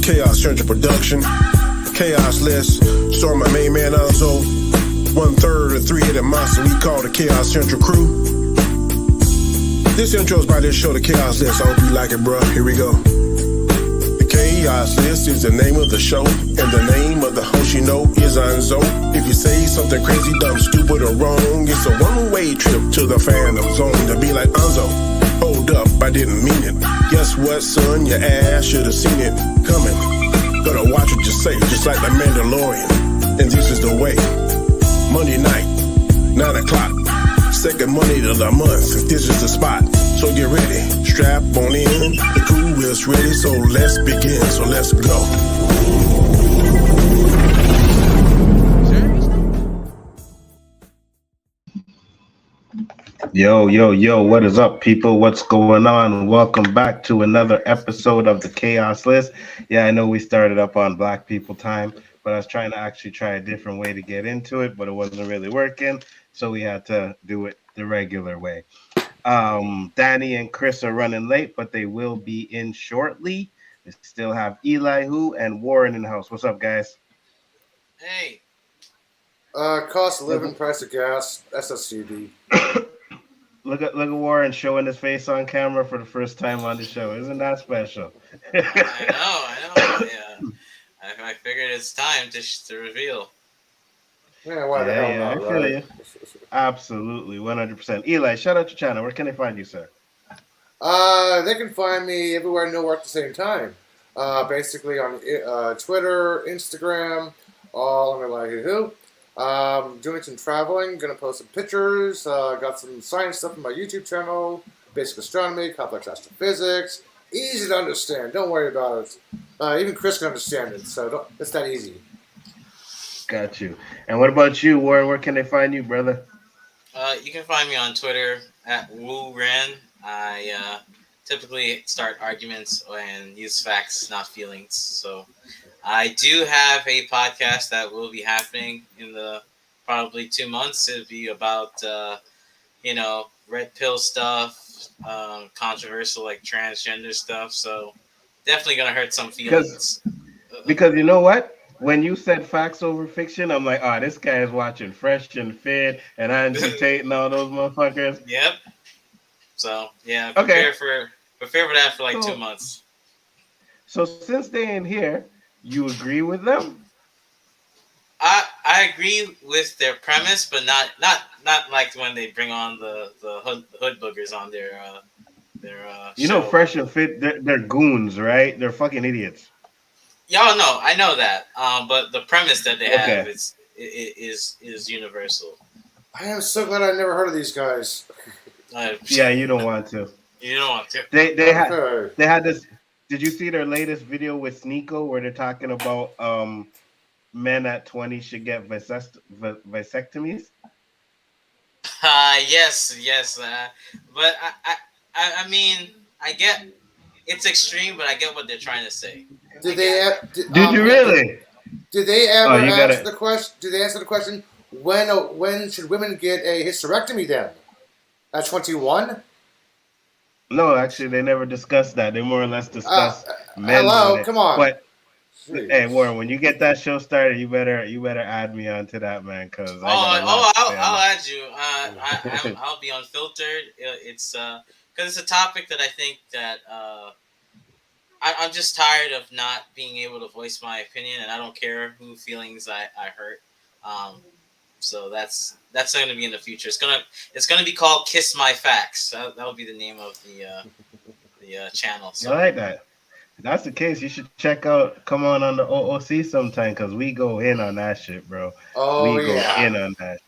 Khaos Central production. Khaos List. Starring my main man Alonzo. 1/3 of 3-headed monster we call the Khaos Central crew. This intro is by this show, the Khaos List. I hope you like it, bro. Here we go. The Khaos List is the name of the show, and the name of the host you know is Anzo. If you say something crazy, dumb, stupid, or wrong, it's a one-way trip to the Phantom Zone to be like Anzo. Hold up, I didn't mean it. Guess what, son? Your ass should have seen it coming. Gotta watch what you say, just like the Mandalorian. And this is the way. Monday night, 9 o'clock. Second Monday of the month, this is the spot. So get ready, strap on in. The crew is ready, so let's begin. So let's go. Yo, what is up, people? What's going on? Welcome back to another episode of the Khaos List. Yeah, I know we started up on Black People Time, but I was trying to actually try a different way to get into it, but it wasn't really working, so we had to do it the regular way. Danny and Chris are running late, but they will be in shortly. We still have Elihu and Warren in the house. What's up, guys? Hey. Cost of living, price of gas, SSCD. Look at Warren showing his face on camera for the first time on the show. Isn't that special? I know. Yeah. I figured it's time to reveal. Yeah, why the hell not, I feel you. Absolutely, 100%. Eli, shout out your channel. Where can they find you, sir? They can find me everywhere and nowhere at the same time. Basically on Twitter, Instagram, all under like who. Doing some traveling, gonna post some pictures, got some science stuff on my YouTube channel, basic astronomy, complex astrophysics, easy to understand, don't worry about it. Even Chris can understand it, so it's that easy. Got you. And what about you, Warren? Where can they find you, brother? You can find me on Twitter at WooRen. I typically start arguments and use facts, not feelings. So I do have a podcast that will be happening in the probably 2 months. It'll be about red pill stuff, controversial like transgender stuff. So definitely gonna hurt some feelings. Because you know what? When you said facts over fiction, I'm like, this guy is watching Fresh and Fit and Andrew Tate and all those motherfuckers. Yep. So yeah, prepare for that for like 2 months. So since they ain't here, you agree with them? I agree with their premise, but not like when they bring on the hood boogers on their show. Fresh and Fit, they're goons, right? They're fucking idiots. Y'all know, I know that. But the premise that they have is universal. I am so glad I never heard of these guys. Yeah, you don't want to. You don't want to. They had this. Did you see their latest video with Sneeko where they're talking about men at 20 should get vasectomies? Yes. But I mean, I get it's extreme, but I get what they're trying to say. Did they really? Did they ever answer the question? Did they answer the question? When should women get a hysterectomy then? At 21? No, actually, they never discussed that. They more or less discussed men. Hello, come on. But hey, Warren, when you get that show started, you better add me on to that, man. Cause I'll add you. I'll be unfiltered. It's because it's a topic that I think that I'm just tired of not being able to voice my opinion, and I don't care who feelings I hurt. So that's going to be in the future. It's gonna be called Kiss My Facts. That'll be the name of the channel. So. I like that. If that's the case, you should come on the OOC sometime because we go in on that shit, bro. Oh, we go in on that.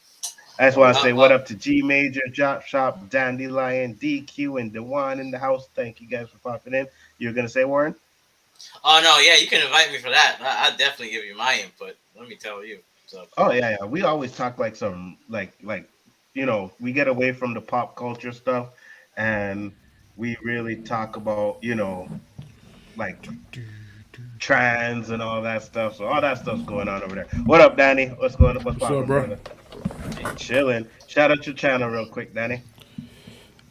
I just want to say what up to G Major, Drop Shop, Dandelion, DQ, and Dewan in the house. Thank you guys for popping in. You're gonna say, Warren? Oh no, yeah, you can invite me for that. I'll definitely give you my input. Let me tell you. So. Oh yeah. We always talk like some like we get away from the pop culture stuff, and we really talk about like trans and all that stuff. So all that stuff's going on over there. What up, Danny? What's up, bro? Chilling. Shout out your channel real quick, Danny.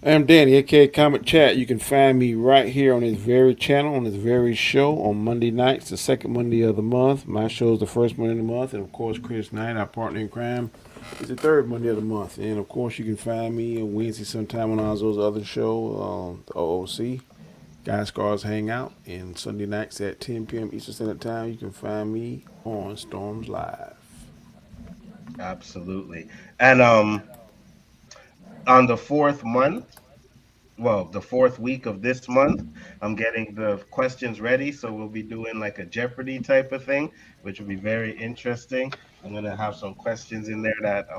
I'm Danny, aka Comic Chat. You can find me right here on this very channel, on this very show, on Monday nights, the second Monday of the month. My show is the first Monday of the month, and of course, Chris Knight, our partner in crime, is the third Monday of the month. And of course, you can find me on Wednesday sometime on Ozo's other show, the OOC, Guy Scars Hangout, and Sunday nights at 10 p.m. Eastern Standard Time. You can find me on Storms Live. Absolutely. And on the fourth month, well, the fourth week of this month, I'm getting the questions ready. So we'll be doing like a Jeopardy type of thing, which will be very interesting. I'm gonna have some questions in there that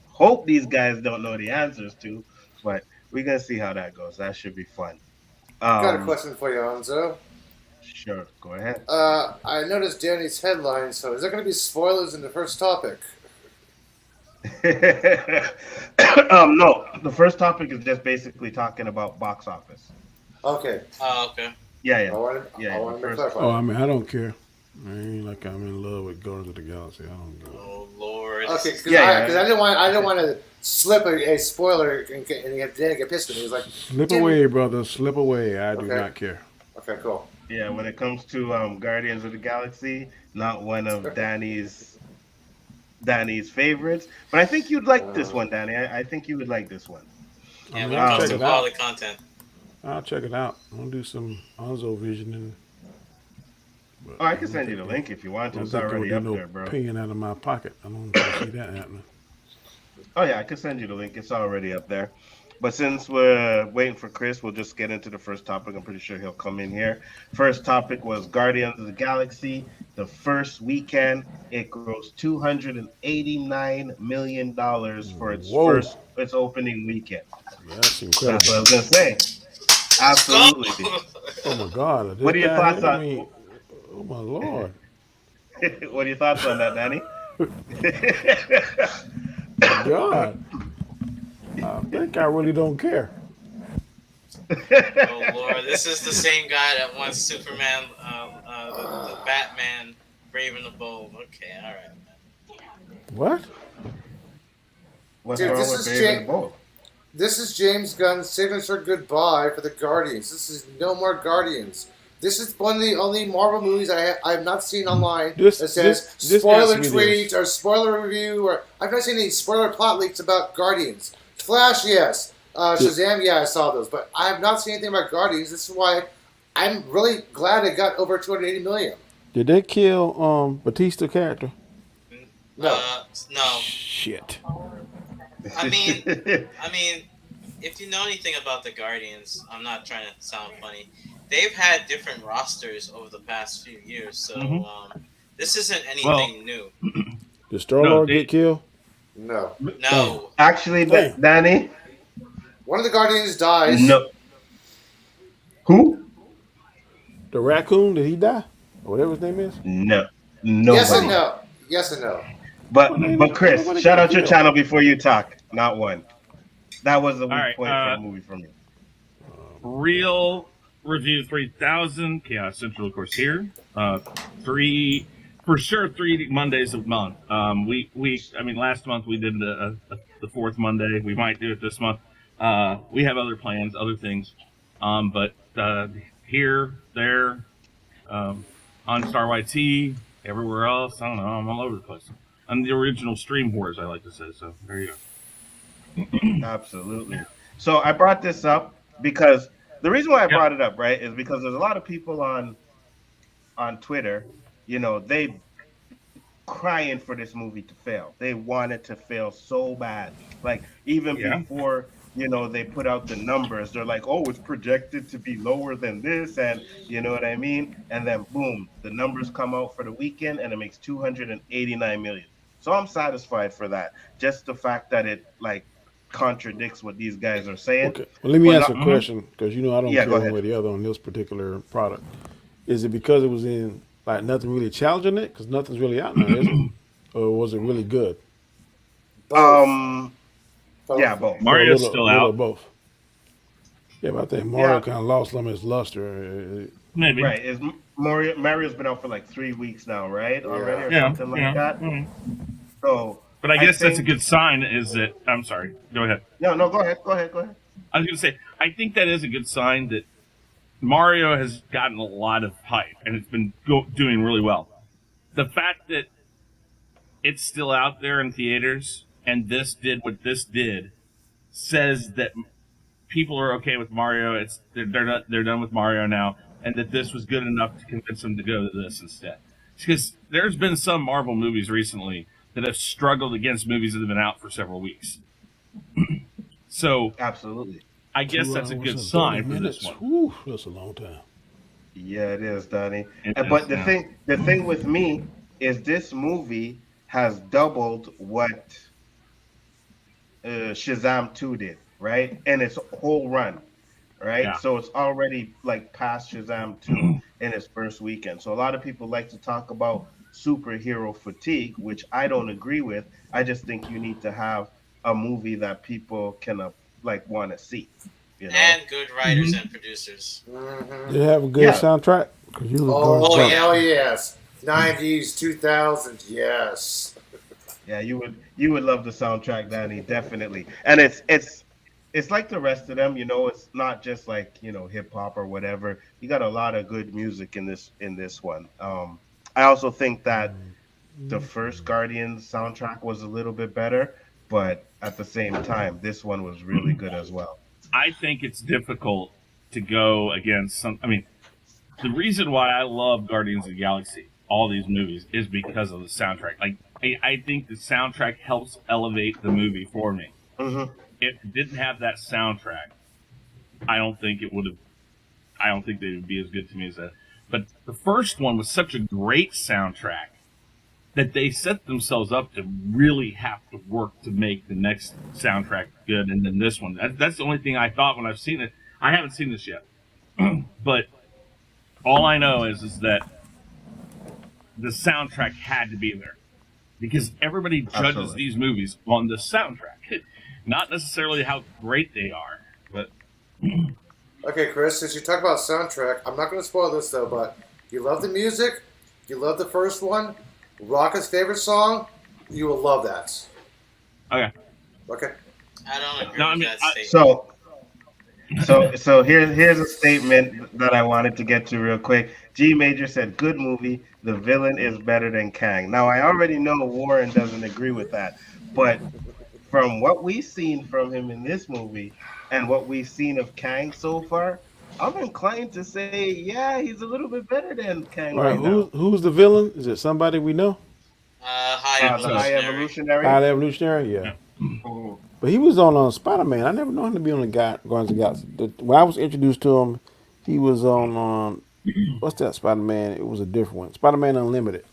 hope these guys don't know the answers to, but we're gonna see how that goes. That should be fun. Got a question for you, Anzo. Sure, go ahead. I noticed Danny's headline, so is there going to be spoilers in the first topic? No, the first topic is just basically talking about box office. Okay. Oh, okay. Yeah. I want to make clarify. Oh, I mean, I don't care. I ain't like I'm in love with Guardians of the Galaxy. I don't care. Oh Lord. Okay, because I didn't want to slip a spoiler and Danny get pissed at me. He's like, slip away, brother. Slip away. I do not care. Okay, cool. Yeah, when it comes to Guardians of the Galaxy, not one of Danny's favorites, but I think you'd like this one, Danny. I think you would like this one. Yeah, when it comes to all the content. I'll check it out. I'll do some Onzo visioning. Oh, I can send you the link if you want to. It's already up there, bro. Paying out of my pocket. I don't see that happening. Oh yeah, I can send you the link. It's already up there. But since we're waiting for Chris, we'll just get into the first topic. I'm pretty sure he'll come in here. First topic was Guardians of the Galaxy. The first weekend, it grossed $289 million for its opening weekend. That's incredible. That's what I was gonna say. Absolutely. Oh my God! What are your thoughts on? Oh my Lord! What are your thoughts on that, Danny? God, I think I really don't care. Oh Lord, this is the same guy that wants Superman, the Batman, Brave and the Bold. Okay, all right. What? What's Dude, wrong with Brave and the Bold? This is James Gunn's signature goodbye for the Guardians. This is no more Guardians. This is one of the only Marvel movies I have not seen online that says spoiler tweet or spoiler review, or I've not seen any spoiler plot leaks about Guardians. Flash, yes. Shazam, yeah, I saw those, but I have not seen anything about Guardians. This is why I'm really glad it got over 280 million. Did they kill Batista character? No. No. Shit. I mean, if you know anything about the Guardians, I'm not trying to sound funny. They've had different rosters over the past few years, so this isn't anything new. Did Star-Lord get killed? No. No. Actually, Danny, one of the Guardians dies. No. Who? The raccoon, did he die? Or whatever his name is? No. Nobody. Yes and no. Yes and no. But Chris, shout out your channel before you talk. Not one. That was a weak point for the movie for me. Real Review 3000, Khaos Central, of course, here. 3 Mondays a month. Last month we did the fourth Monday. We might do it this month. We have other plans, other things. But here, there, on Star YT, everywhere else, I don't know, I'm all over the place. I'm the original stream whores, I like to say, so there you go. Absolutely. So I brought this up because the reason why I brought it up, right, is because there's a lot of people on Twitter, they crying for this movie to fail. They want it to fail so bad. Like, even before, they put out the numbers, they're like, oh, it's projected to be lower than this, and you know what I mean? And then, boom, the numbers come out for the weekend, and it makes $289 million. So I'm satisfied for that. Just the fact that it, contradicts what these guys are saying. Okay. Well, let me ask a question, because I don't care one way or the other on this particular product. Is it because it was in nothing really challenging it? Because nothing's really out now, is it? Or was it really good? Both. Mario's still out. Both. Yeah, but I think Mario kind of lost some of his luster. Maybe. Right. Mario's been out for 3 weeks now, right? Already or something like that. Mm-hmm. So. But I guess that's a good sign. Is that I'm sorry. Go ahead. No, go ahead. I was going to say, I think that is a good sign that Mario has gotten a lot of hype and it's been doing really well. The fact that it's still out there in theaters and this did what this did says that people are okay with Mario. They're done with Mario now, and that this was good enough to convince them to go to this instead. Because there's been some Marvel movies recently that have struggled against movies that have been out for several weeks. So Absolutely. I guess 2 that's a hours good and sign 30 for this minutes. one. Whew, that's a long time. Yeah, it is, Donnie. It But is, the yeah. thing with me is this movie has doubled what Shazam 2 did, right? And its whole run, right? Yeah. So it's already like past Shazam 2 in its first weekend. So a lot of people like to talk about superhero fatigue, which I don't agree with. I just think you need to have a movie that people can like want to see, you know? And good writers and producers. Hmm. Did it have a good Yeah, soundtrack? Because you was going Oh, Oh jump. yeah. hell yes. 90s, 2000s, yes. yeah, you would love the soundtrack, Danny, definitely. And it's like the rest of them, you know, it's not just like, you know, hip hop or whatever. You got a lot of good music in this one. I also think that the first Guardians soundtrack was a little bit better, but at the same time, this one was really good as well. I think it's difficult to go against some. I mean, the reason why I love Guardians of the Galaxy, all these movies, is because of the soundtrack. Like, I think the soundtrack helps elevate the movie for me. Hmm. If it didn't have that soundtrack, I don't think it would have. I don't think they would be as good to me as that. But the first one was such a great soundtrack that they set themselves up to really have to work to make the next soundtrack good, and then this one. That's the only thing I thought when I've seen it. I haven't seen this yet, but all I know is that the soundtrack had to be there because everybody judges Absolutely. these movies on the soundtrack, not necessarily how great they are. But Okay, Chris, since you talk about soundtrack, I'm not going to spoil this though, but you love the music, you love the first one, Rocket's favorite song, you will love that. okay, Okay. I don't agree no, I with mean, that statement. So here's a statement that I wanted to get to real quick. G Major said, "Good movie. The villain is better than Kang." Now I already know Warren doesn't agree with that, but from what we've seen from him in this movie and what we've seen of Kang so far, I'm inclined to say, yeah, he's a little bit better than Kang All right, right now. who's the villain? Is it somebody we know? High yeah. The So High evolutionary. Evolutionary. High Evolutionary? Yeah. yeah. Mhm. But he was on Spider Man. I never known him to be on the Guardians of the Galaxy. When I was introduced to him, he was on what's that Spider Man? It was a different one. Spider Man Unlimited.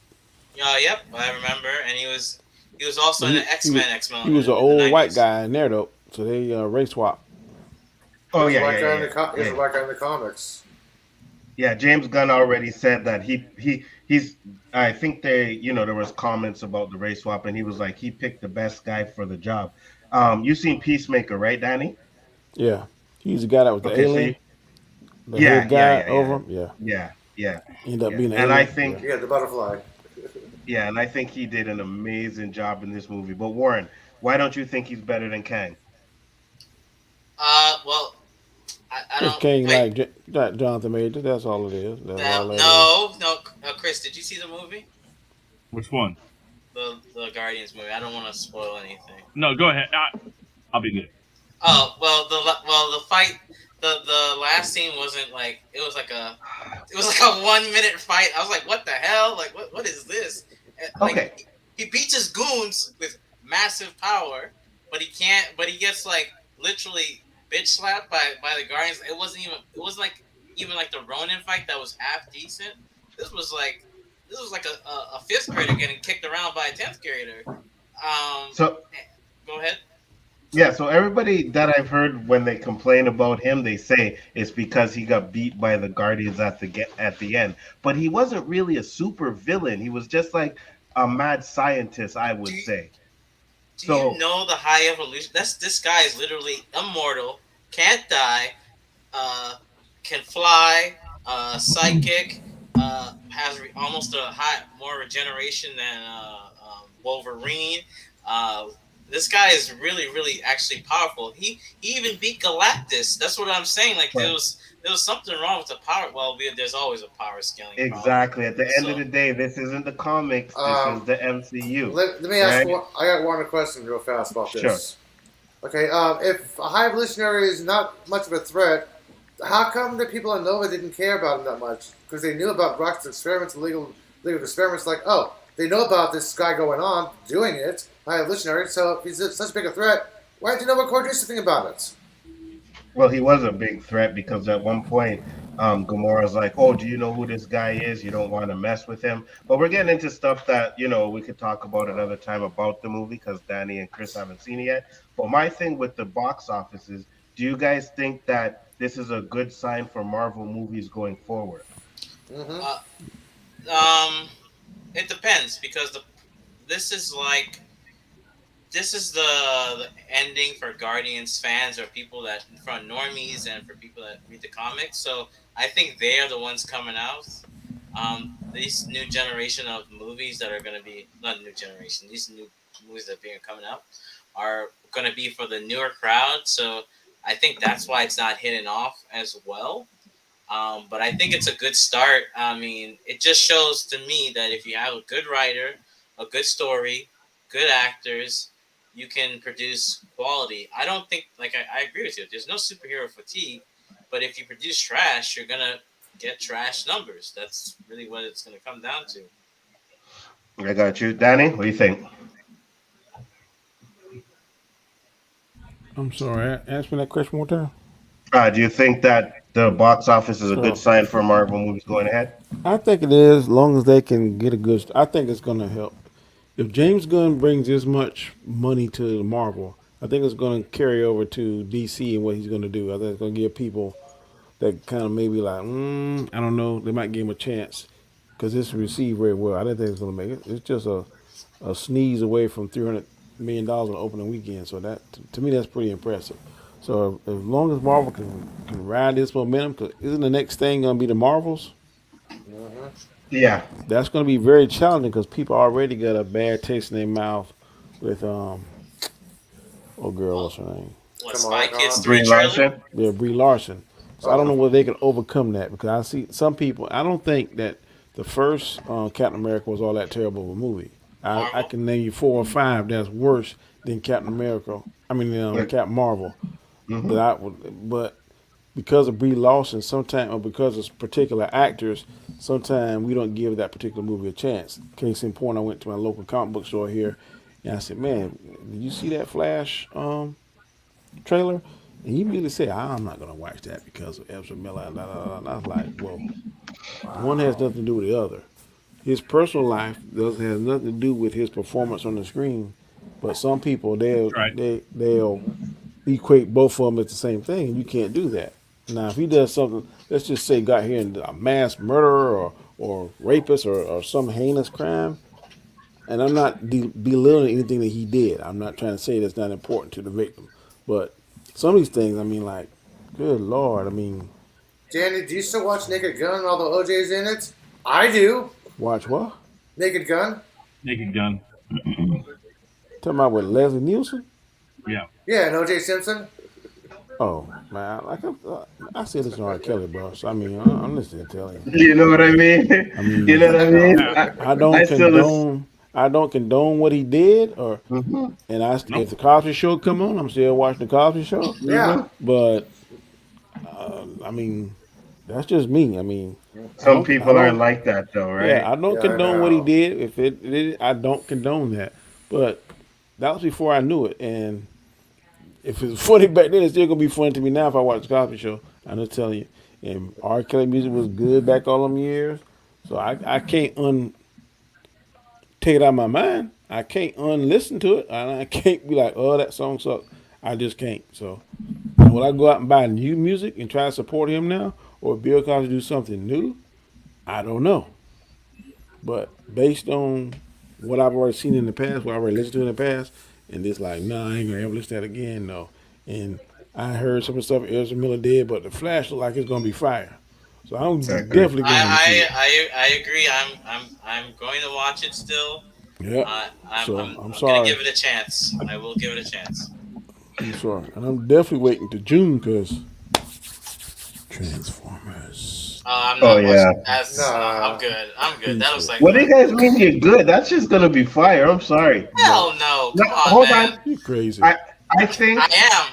Yep, I remember, and he was also But in the X Men X he Men was an in the old white '90s. guy in there though. So they race swap. Oh He's a yeah, white yeah, guy yeah, in the yeah, he's a yeah. white guy in the comics. Yeah, James Gunn already said that he's. I think there was comments about the race swap, and he was like he picked the best guy for the job. You seen Peacemaker, right, Danny? Yeah. He's the guy that was the Okay, so alien, the yeah, head yeah, guy yeah, over yeah, him. Yeah. yeah, yeah, Ended up yeah, being an and I alien. Yeah. think Yeah, the butterfly. he did an amazing job in this movie. But Warren, why don't you think he's better than Kang? Well, I Just don't King wait. like Jonathan Major. That's all it is. That's all No, that is. no. Chris, did you see the movie? Which one? The Guardians movie. I don't want to spoil anything. No, go ahead. I'll be good. Oh the fight. The last scene wasn't like it was like a 1 minute fight. I was like, what the hell? Like what is this? Okay, Like he beats his goons with massive power, but he can't. But he gets like literally bitch slapped by the Guardians. It wasn't like even like the Ronin fight that was half decent. This was like a fifth grader getting kicked around by a 10th grader. Um, so Go ahead. yeah, so everybody that I've heard when they complain about him, they say it's because he got beat by the Guardians at the end. But he wasn't really a super villain. He was just like a mad scientist, I Do would you, say. do you So know the high evolution? This guy is literally immortal, can't die, uh, can fly, psychic, has almost a high more regeneration than Wolverine. Uh, this guy is really, really actually powerful. He even beat Galactus. That's what I'm saying. Like Right. there was something wrong with the power. Well, there's always a power scaling problem. Exactly. At the end of So the day, this isn't the comics. This is Um, the MCU, let me ask right? one. I got one question real fast about Sure. this. Okay, if a high evolutionary is not much of a threat, how come the people in Nova didn't care about him that much? Because they knew about Brock's experiments, legal experiments. Like, oh, they know about this guy going on, doing it, high evolutionary. So if he's such a big a threat, why didn't Nova Corps do something about it? Well, he was a big threat because at one point, Gamora's like, "Oh, do you know who this guy is? You don't want to mess with him." But we're getting into stuff that we could talk about another time about the movie because Danny and Chris haven't seen it yet. But my thing with the box office is, do you guys think that this is a good sign for Marvel movies going forward? Mm-hmm. uh, um, it depends because this is like this is the ending for Guardians fans or people that for normies and for people that read the comics. So I think they are the ones coming out. These new generation of movies that are going to be not new generation. These new movies that are being coming out are going to be for the newer crowd. So I think that's why it's not hitting off as well. But I think it's a good start. I mean, it just shows to me that if you have a good writer, a good story, good actors, you can produce quality. I don't think, like, I agree with you. There's no superhero fatigue, but if you produce trash, you're going to get trash numbers. That's really what it's going to come down to. I got you, Danny. What do you think? I'm sorry. Ask me that question one more time. Do you think that the box office is a good Oh, sign for Marvel movies going ahead? I think it is, as long as they can get a good. I think it's going to help. If James Gunn brings this much money to Marvel, I think it's going to carry over to DC and what he's going to do. I think it's going to give people that kind of maybe like, I don't know, they might give him a chance because this received very well. I didn't think it's going to make it. It's just a sneeze away from $300 million on opening weekend. So that to me, that's pretty impressive. So as long as Marvel can ride this momentum, because isn't the next thing going to be the Marvels? Mm-hmm. Yeah. That's going to be very challenging because people already got a bad taste in their mouth with oh girl, Well, what's her name? what, Kamala Spy Kids Khan. 3 Brie trailer? Larson. Yeah, Brie Larson. So I don't know Oh. whether they can overcome that because I see some people. I don't think that the first Captain America was all that terrible of a movie. I Marvel? can name you four or five that's worse than Captain America. I mean, Captain Marvel. That Mm-hmm. I would, but because of Brie Larson, sometimes or because of particular actors, sometimes we don't give that particular movie a chance. Case in point, I went to my local comic book store here, and I said, "Man, did you see that Flash trailer?" And he immediately said, "I'm not going to watch that because of Ezra Miller." And, and I was like, "Well, one has nothing to do with the other. His personal life does has nothing to do with his performance on the screen. But some people That's right. they'll equate both of them as the same thing, and you can't do that. Now, if he does something, let's just say got here and a mass murderer or rapist or some heinous crime, and I'm not belittling anything that he did. I'm not trying to say that's not important to the victim, but some of these things, I mean, like, good lord, I mean, Danny, do you still watch Naked Gun? All the OJ's in it. I do. watch what? Naked Gun. Naked Gun. Talking about with Leslie Nielsen? Yeah. Yeah, and OJ Simpson. Oh man, I said this on R. Kelly, bro. So I mean, I'm listening to tell you. You know what I mean? I You know mean, what I I know. mean? Yeah. I I don't still condone. I don't condone what he did, or mm-hmm, and I if Nope. the Cosby Show come on, I'm still watching the Cosby Show. Yeah. mm-hmm. But I mean, that's just me. I mean, Some I people aren't don't, like that though, yeah, right? I don't Yeah, I condone what he know. did. If I don't condone that. But that was before I knew it, and if it was funny back then, it's still gonna be funny to me now if I watch the Cosby Show. I'm just telling you. And R. Kelly music was good back all them years, so I can't take it out of my mind. I can't unlisten to it, and I can't be like, oh, that song sucks. I just can't. So, will I go out and buy new music and try to support him now, or Bill Cosby do something new? I don't know. But based on what I've already seen in the past, what I already listened to in the past, and it's like, nah, I ain't gonna ever listen to that again. No. And I heard some of the stuff Ezra Miller did, but the Flash look like it's gonna be fire. So I'm I agree. definitely going to see it. I agree. I'm going to watch it still. Yeah. I'm, So I'm, I'm I'm gonna sorry. give it a chance. I will give it a chance. I'm sorry, and I'm definitely waiting to June because Transformers. I'm Oh not watching. yeah. I'm Nah. good. I'm good. That looks Diesel. like What do you fun. guys mean you're good? That's just gonna be fire. I'm sorry. No, Hell no! No, Come on, hold man. on. you crazy. I I think I am.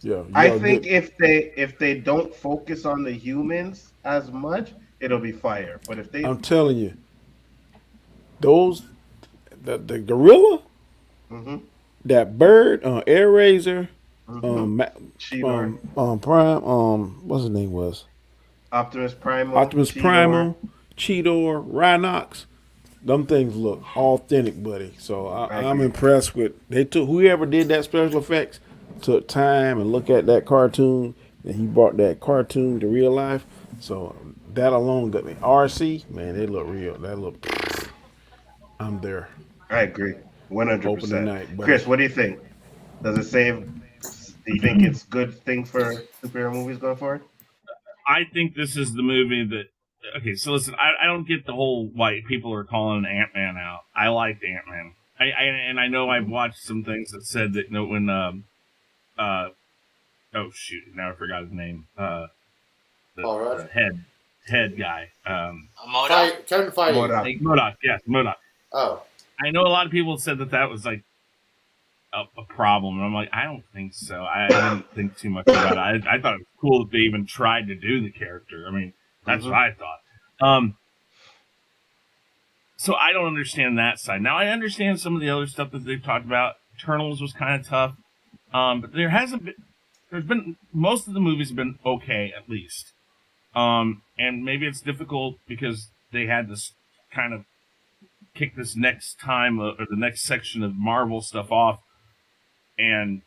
Yeah, I y'all think get. if they don't focus on the humans as much, it'll be fire. But if they I'm telling you, those the gorilla, mm-hmm, that bird, Air Razor, mm-hmm. Cheetor, Prime, what's his name was Optimus Primal, Optimus Cheetor, Primal, Cheetor, Rhinox. Them things look authentic, buddy. So I I'm agree. impressed with. They took whoever did that special effects took time and look at that cartoon, and he brought that cartoon to real life. So that alone got me. RC, man, they look real. That look. I'm there. I agree. Opening 100%. night, buddy. Chris, what do you think? Does it save? Do you think it's good thing for superhero movies going forward? I think this is the movie that. Okay, so listen, I don't get the whole why people are calling Ant-Man out. I liked Ant-Man. And I know I've watched some things that said that when uh oh shoot, now I forgot his name. All right. The head guy. Moda. Kevin Feige. Modoc. Modoc, yes, Modoc. Oh. I know a lot of people said that was like a problem, and I'm like, I don't think so. I didn't think too much about it. I thought it was cool that they even tried to do the character. I mean, that's what I thought. So I don't understand that side. Now I understand some of the other stuff that they've talked about. Eternals was kind of tough, but there hasn't been. There's been most of the movies have been okay at least, and maybe it's difficult because they had this kind of kick this next time or the next section of Marvel stuff off, and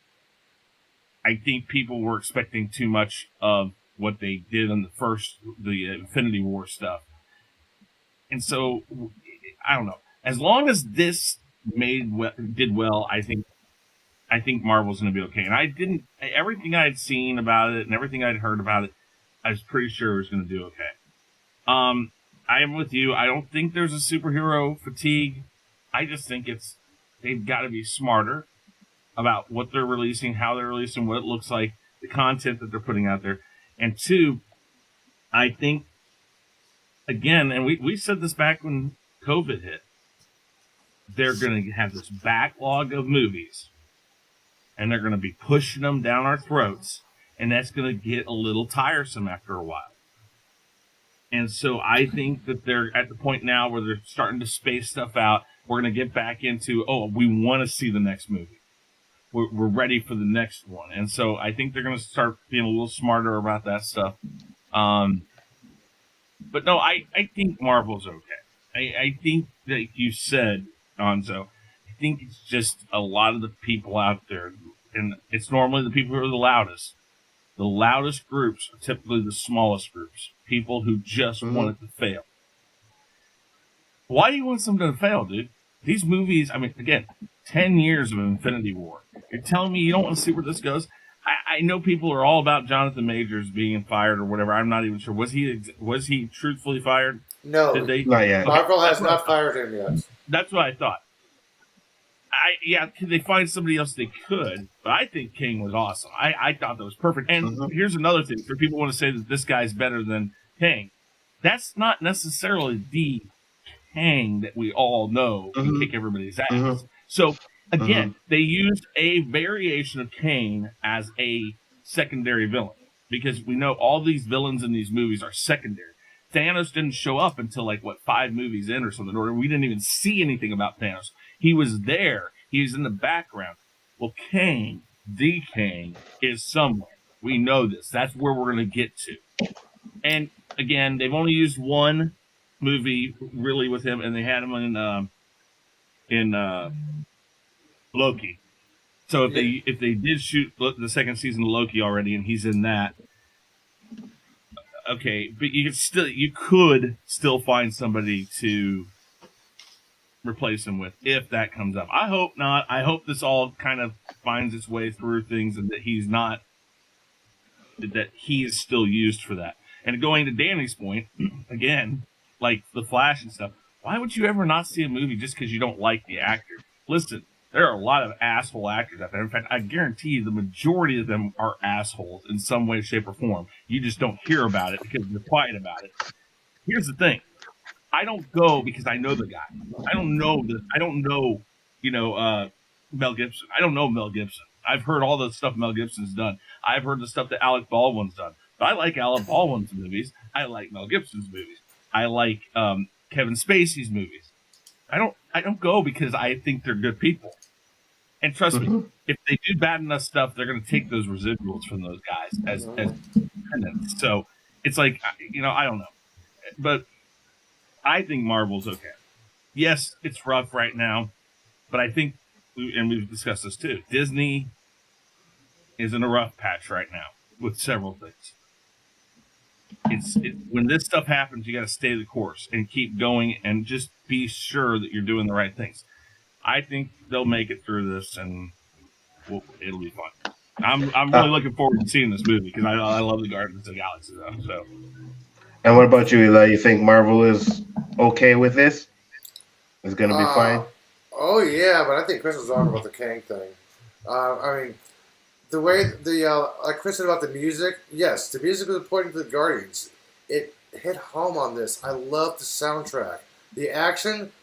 I think people were expecting too much of what they did in the Infinity War stuff, and so I don't know. As long as this did well, I think Marvel's going to be okay. And everything I'd seen about it and everything I'd heard about it, I was pretty sure it was going to do okay. I am with you. I don't think there's a superhero fatigue. I just think they've got to be smarter about what they're releasing, how they're releasing, what it looks like, the content that they're putting out there. And two, I think, again, and we said this back when COVID hit, they're going to have this backlog of movies, and they're going to be pushing them down our throats, and that's going to get a little tiresome after a while. And so I think that they're at the point now where they're starting to space stuff out. We're going to get back into, we want to see the next movie. We're ready for the next one. And so I think they're going to start being a little smarter about that stuff. But no, I think Marvel's okay. I think that you said, Anzo, I think it's just a lot of the people out there, and it's normally the people who are the loudest. The loudest groups are typically the smallest groups. People who just want it to fail. Why do you want something to fail, dude? These movies, I mean, again, 10 years of Infinity War. You're telling me you don't want to see where this goes? I know people are all about Jonathan Majors being fired or whatever. I'm not even sure. Was he truthfully fired? No. Did they? Not yet. Marvel has not fired him yet. That's what I thought. Could they find somebody else they could? But I think King was awesome. I thought that was perfect. And here's another thing. For people who want to say that this guy's better than King, that's not necessarily the Kang that we all know can kick everybody's ass. So, again, they used a variation of Kang as a secondary villain. Because we know all these villains in these movies are secondary. Thanos didn't show up until 5 movies in or something, or we didn't even see anything about Thanos. He was there. He was in the background. Well, Kang, the Kang, is somewhere. We know this. That's where we're going to get to. And again, they've only used one movie really with him, and they had him in Loki. So if they did shoot the second season of Loki already, and he's in that, okay, but you could still find somebody to replace him with if that comes up. I hope not. I hope this all kind of finds its way through things and that he is still used for that. And going to Danny's point, again, like the Flash and stuff, Why would you ever not see a movie just because you don't like the actor? Listen, there are a lot of asshole actors out there. In fact, I guarantee you the majority of them are assholes in some way, shape, or form. You just don't hear about it because you're quiet about it. Here's the thing. I don't go because I know the guy. I don't know, Mel Gibson. I don't know Mel Gibson. I've heard all the stuff Mel Gibson's done. I've heard the stuff that Alec Baldwin's done. But I like Alec Baldwin's movies. I like Mel Gibson's movies. I like Kevin Spacey's movies. I don't go because I think they're good people. And trust me, if they do bad enough stuff, they're going to take those residuals from those guys as penance. So it's like, I don't know. But I think Marvel's okay. Yes, it's rough right now, but I think, and we've discussed this too, Disney is in a rough patch right now with several things. When this stuff happens, you got to stay the course and keep going and just be sure that you're doing the right things. I think they'll make it through this, and it'll be fun. I'm really looking forward to seeing this movie because I love the Guardians of the Galaxy though. So. And what about you, Eli? You think Marvel is okay with this? It's going to be fine? Oh, yeah, but I think Chris was wrong about the Kang thing. I mean, the way like Chris said about the music, yes, the music was important to the Guardians. It hit home on this. I love the soundtrack. The action,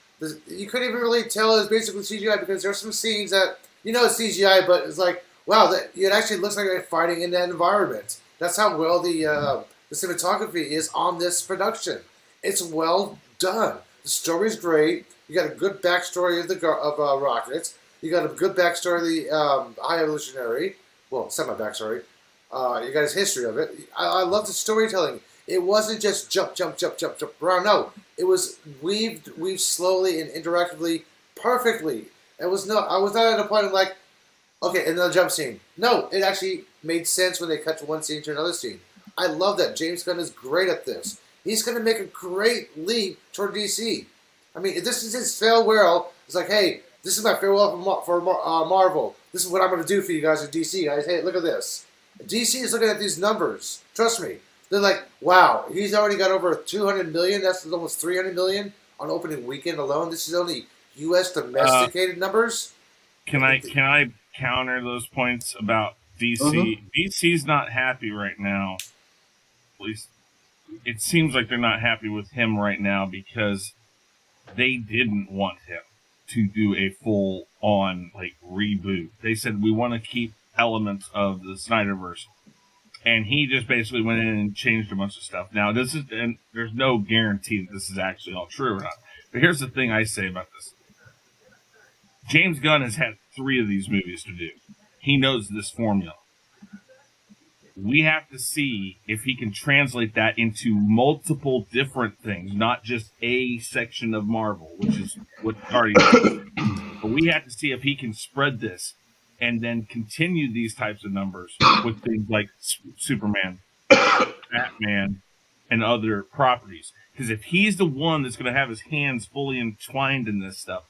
you couldn't even really tell it was basically CGI because there's some scenes that, it's CGI, but it's like, wow, it actually looks like they're fighting in that environment. That's how well the cinematography is on this production. It's well done. The story's great. You got a good backstory of Rocket. You got a good backstory of the High Evolutionary. Well, semi-backstory. You got his history of it. I love the storytelling. It wasn't just jump around. No, it was weaved slowly and interactively, perfectly. I was not at a point of like, okay, another jump scene. No, it actually made sense when they cut to one scene to another scene. I love that. James Gunn is great at this. He's going to make a great leap toward DC. I mean, if this is his farewell, it's like, hey, this is my farewell for Marvel. This is what I'm going to do for you guys at DC, guys. Hey, look at this. DC is looking at these numbers. Trust me. They're like, wow, he's already got over 200 million. That's almost 300 million on opening weekend alone. This is only U.S. domesticated numbers. Can I counter those points about DC? DC's not happy right now. At least it seems like they're not happy with him right now because they didn't want him to do a full-on reboot. They said we want to keep elements of the Snyderverse, and he just basically went in and changed a bunch of stuff. Now and there's no guarantee that this is actually all true or not. But here's the thing I say about this: James Gunn has had 3 of these movies to do. He knows this formula. We have to see if he can translate that into multiple different things, not just a section of Marvel, which is what Guardians is. But we have to see if he can spread this and then continue these types of numbers with things like Superman, Batman, and other properties. Because if he's the one that's going to have his hands fully entwined in this stuff,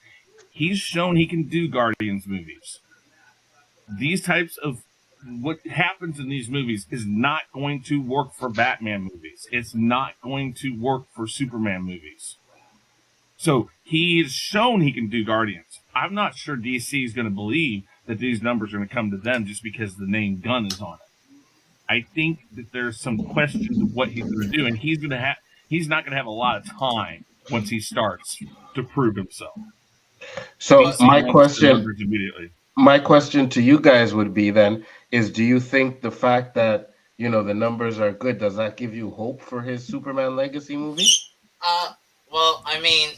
he's shown he can do Guardians movies. These types of what happens in these movies is not going to work for Batman movies. It's not going to work for Superman movies. So he has shown he can do Guardians. I'm not sure DC is going to believe that these numbers are going to come to them just because the name Gunn is on it. I think that there's some questions of what he's going to do, and he's not going to have a lot of time once he starts to prove himself. So DC my question to you guys would be then is, do you think the fact that the numbers are good, does that give you hope for his Superman Legacy movie? Well, I mean,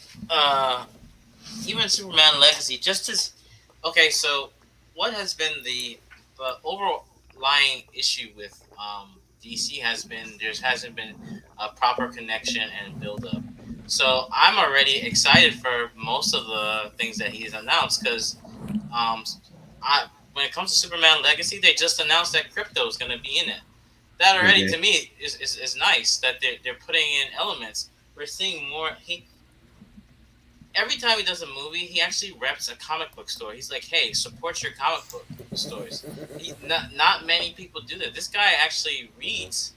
even Superman Legacy, okay, so what has been the overlying issue with DC has been there hasn't been a proper connection and build up. So I'm already excited for most of the things that he's announced because when it comes to Superman Legacy, they just announced that crypto is going to be in it. That already to me is nice that they're putting in elements. We're seeing more. Every time he does a movie, he actually reps a comic book store. He's like, hey, support your comic book stores. Not many people do that. This guy actually reads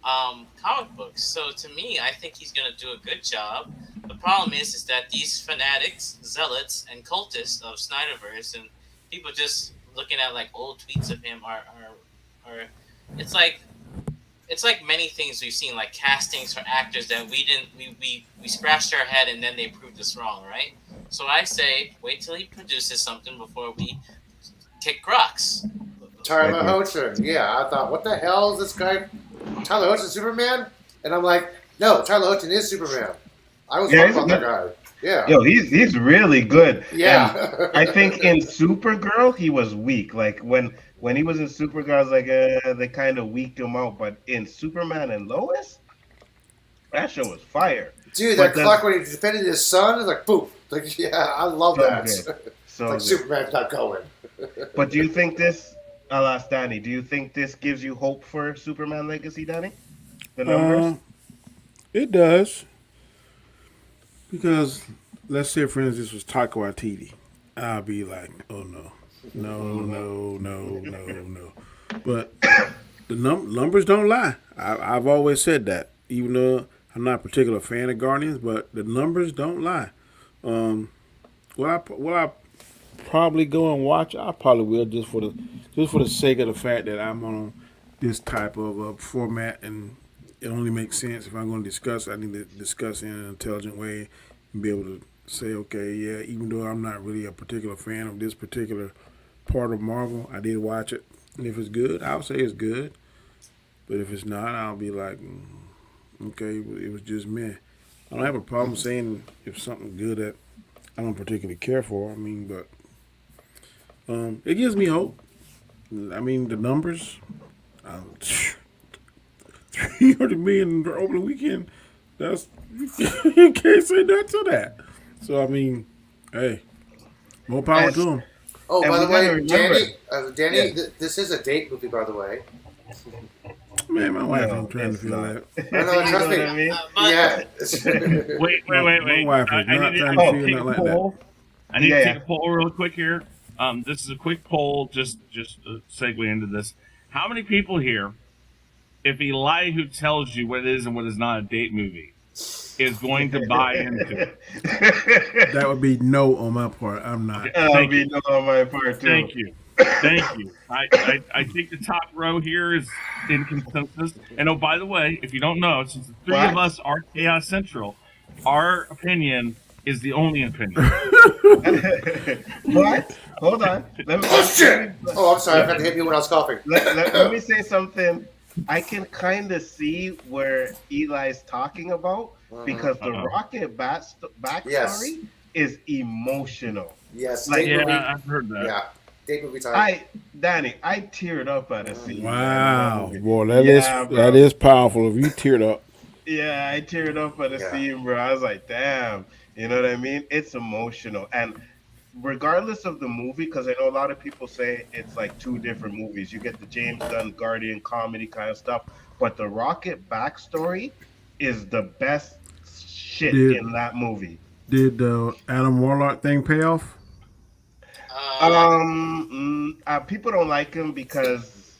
comic books. So to me, I think he's going to do a good job. The problem is that these fanatics, zealots, and cultists of Snyderverse and people just looking at like old tweets of him are it's like many things we've seen, like castings for actors that we scratched our head and then they proved us wrong, right? So I say wait till he produces something before we kick rocks. Tyler Hoechlin. Yeah, I thought, what the hell is this guy? Tyler Hoechlin Superman? And I'm like, no, Tyler Hoechlin is Superman. I was wrong about that guy. Yeah. Yo, he's really good. Yeah. And I think in Supergirl he was weak. Like when he was in Supergirl, I was like, they kind of weaked him out. But in Superman and Lois, that show was fire. Dude, that clock when he defended his son, is like, boom. Like, yeah, I love that. So like Superman's not going. But do you think this? I'll ask Danny. Do you think this gives you hope for Superman Legacy, Danny? The numbers. It does. Because let's say, for instance, this was Taika Waititi, I'll be like, oh no. But the numbers don't lie. I've always said that, even though I'm not a particular fan of Guardians, but the numbers don't lie. Will I probably go and watch? I probably will, just for the sake of the fact that I'm on this type of format, and it only makes sense if I'm going to discuss. I need to discuss in an intelligent way and be able to say, okay, yeah, even though I'm not really a particular fan of this particular part of Marvel, I did watch it, and if it's good, I'll say it's good. But if it's not, I'll be like, okay, it was just me. I don't have a problem saying if something good that I don't particularly care for. I mean, but it gives me hope. I mean, the numbers, 300 million in the opening weekend. That's you can't say that to that. So I mean, hey, more power to them. Oh, And by the we gotta way, remember- Danny, Yeah. this is a date movie, by the way. Man, my wife No, ain't trying to it's feel not. that. I know, You trust know me. what I mean? Yeah. Wait. My wife is I not need trying to to take feel a nothing like that. poll. I need to Yeah. take a poll real quick here. This is a quick poll, just to segue into this. How many people here, if Eli, who tells you what it is and what is not a date movie, is going to buy into it? That would be no on my part. I'm not. That'll Thank be you. no on my part too. Thank you. I think the top row here is in consensus. And oh, by the way, if you don't know, since the three of us are Khaos Central, our opinion is the only opinion. But hold on. Oh, shit! Oh, I'm sorry. I had to hit me when I was coughing. Let me say something. I can kind of see where Eli's talking about because the Rocket backstory Yes. is emotional. Yes, Like, date Yeah, movie. I've heard that. Yeah, date movie time. Danny, I teared up at a scene. Wow, man. boy, Yeah, bro. that is powerful. If you teared up, Yeah, I teared up at a Yeah. scene, bro. I was like, damn. You know what I mean? It's emotional. And regardless of the movie, because I know a lot of people say it's like two different movies. You get the James Gunn Guardian comedy kind of stuff, but the Rocket backstory is the best shit Dude. in that movie. did the Adam Warlock thing pay off? People don't like him because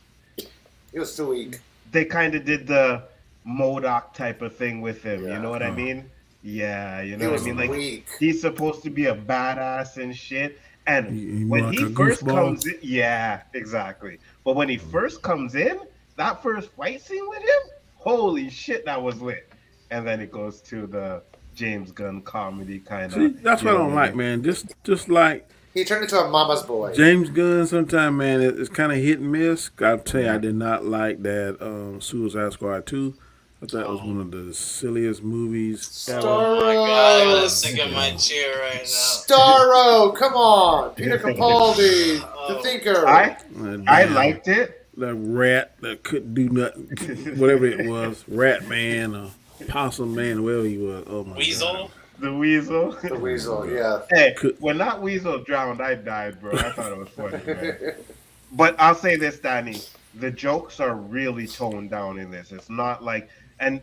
It was too weak. they kind of did the MODOK type of thing with him. Yeah. You know what I mean? Yeah, you It know what was I mean? Like weak. he's supposed to be a badass and shit. And He when more he like a first goofball. comes in, yeah, exactly. But when he first comes in, that first fight scene with him, holy shit, that was lit. And then it goes to the James Gunn comedy kind of. See, that's what I don't like, man. Just like He turned into a mama's boy. James Gunn, sometimes, man, it's kind of hit and miss. I'll tell you, I did not like that Suicide Squad 2. I thought it was one of the silliest movies ever. Oh my god, I'm gonna sink in my chair right now. Starro, come on, Peter Capaldi, the thinker. I liked it. That rat that couldn't do nothing, whatever it was, Rat Man or Possum Man, whoever he was. Oh my Weasel? God. The Weasel. The Weasel, yeah. Hey, when that Weasel drowned, I died, bro. I thought it was funny, man. But I'll say this, Danny. The jokes are really toned down in this. It's not like and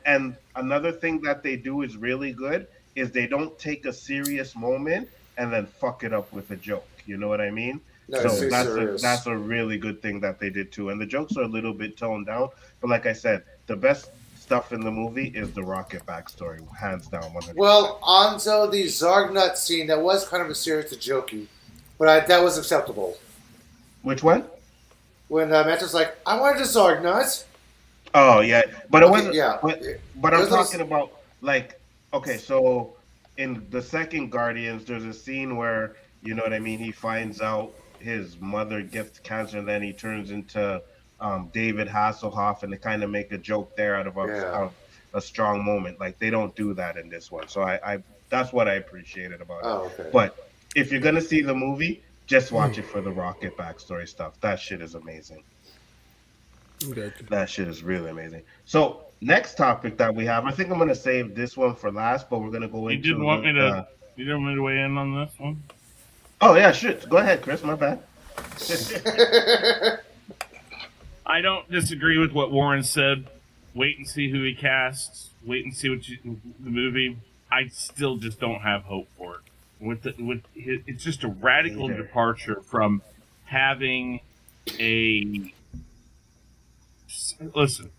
another thing that they do is really good is they don't take a serious moment and then fuck it up with a joke. You know what I mean? No, So it's too that's serious. that's a really good thing that they did too. And the jokes are a little bit toned down, but like I said, the best stuff in the movie is the Rocket backstory, hands down, 100%. Well, onto the Zargnut scene, that was kind of a serious to jokey, but that was acceptable. Which one? When Mantis like, I wanted a Zargnut. Oh yeah, but it Okay, wasn't. yeah. But It I'm was talking about like, okay, so in the second Guardians, there's a scene where you know what I mean. He finds out his mother gets cancer, and then he turns into David Hasselhoff, and they kind of make a joke there out of Yeah. a strong moment. Like they don't do that in this one, so I that's what I appreciated about it. Oh, okay. But if you're gonna see the movie, just watch it for the Rocket backstory stuff. That shit is amazing. Gotcha. That shit is really amazing. So next topic that we have, I think I'm gonna save this one for last, but we're gonna go You into. didn't want me to. You didn't want me to weigh in on this one. Oh yeah, shit. Go ahead, Chris. My bad. I don't disagree with what Warren said. Wait and see who he casts. Wait and see the movie. I still just don't have hope for it. It's just a radical Either. departure from having a. Listen,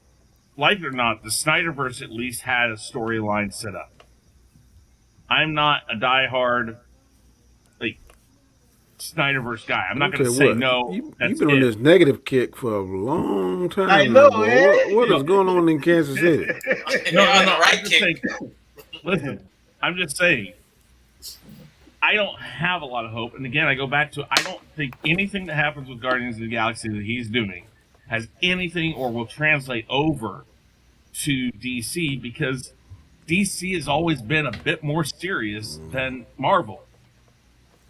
like it or not, the Snyderverse at least had a storyline set up. I'm not a diehard like Snyderverse guy. I'm not going to say no. You've That's been on it. this negative kick for a long time. I know, now, boy. eh? What is going on in Kansas City? No, on the I'm right just kick. saying. Listen, I'm just saying. I don't have a lot of hope, and again, I go back to I don't think anything that happens with Guardians of the Galaxy that he's doing has anything or will translate over to DC because DC has always been a bit more serious than Marvel.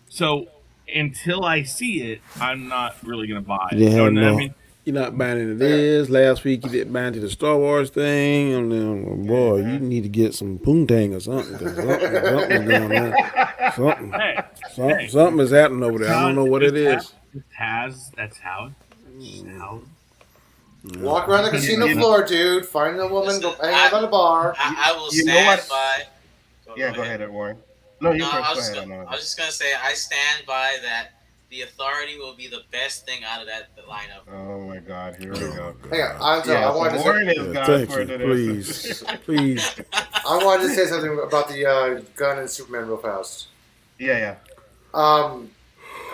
So until I see it, I'm not really going to buy it. Yeah, You know what I no. mean? You're not buying into this. Last week you didn't buy into the Star Wars thing. And then, boy, you need to get some poontang or something. 'Cause something's going on. Something is happening over there. I don't know what it is. That's how. Walk around the casino floor, dude. Find a woman, go hang out at a bar. I will You know stand what? by. Yeah, go ahead, Warren. No, you No, first. I Go was, ahead. I was just gonna say I stand by that. The Authority will be the best thing out of that lineup. Oh my God, here we go. Hang on, Yeah, I wanted to Warren say, is gone Thank for you. today. Please. Please. I wanted to say something about the Gun and Superman real fast. Yeah.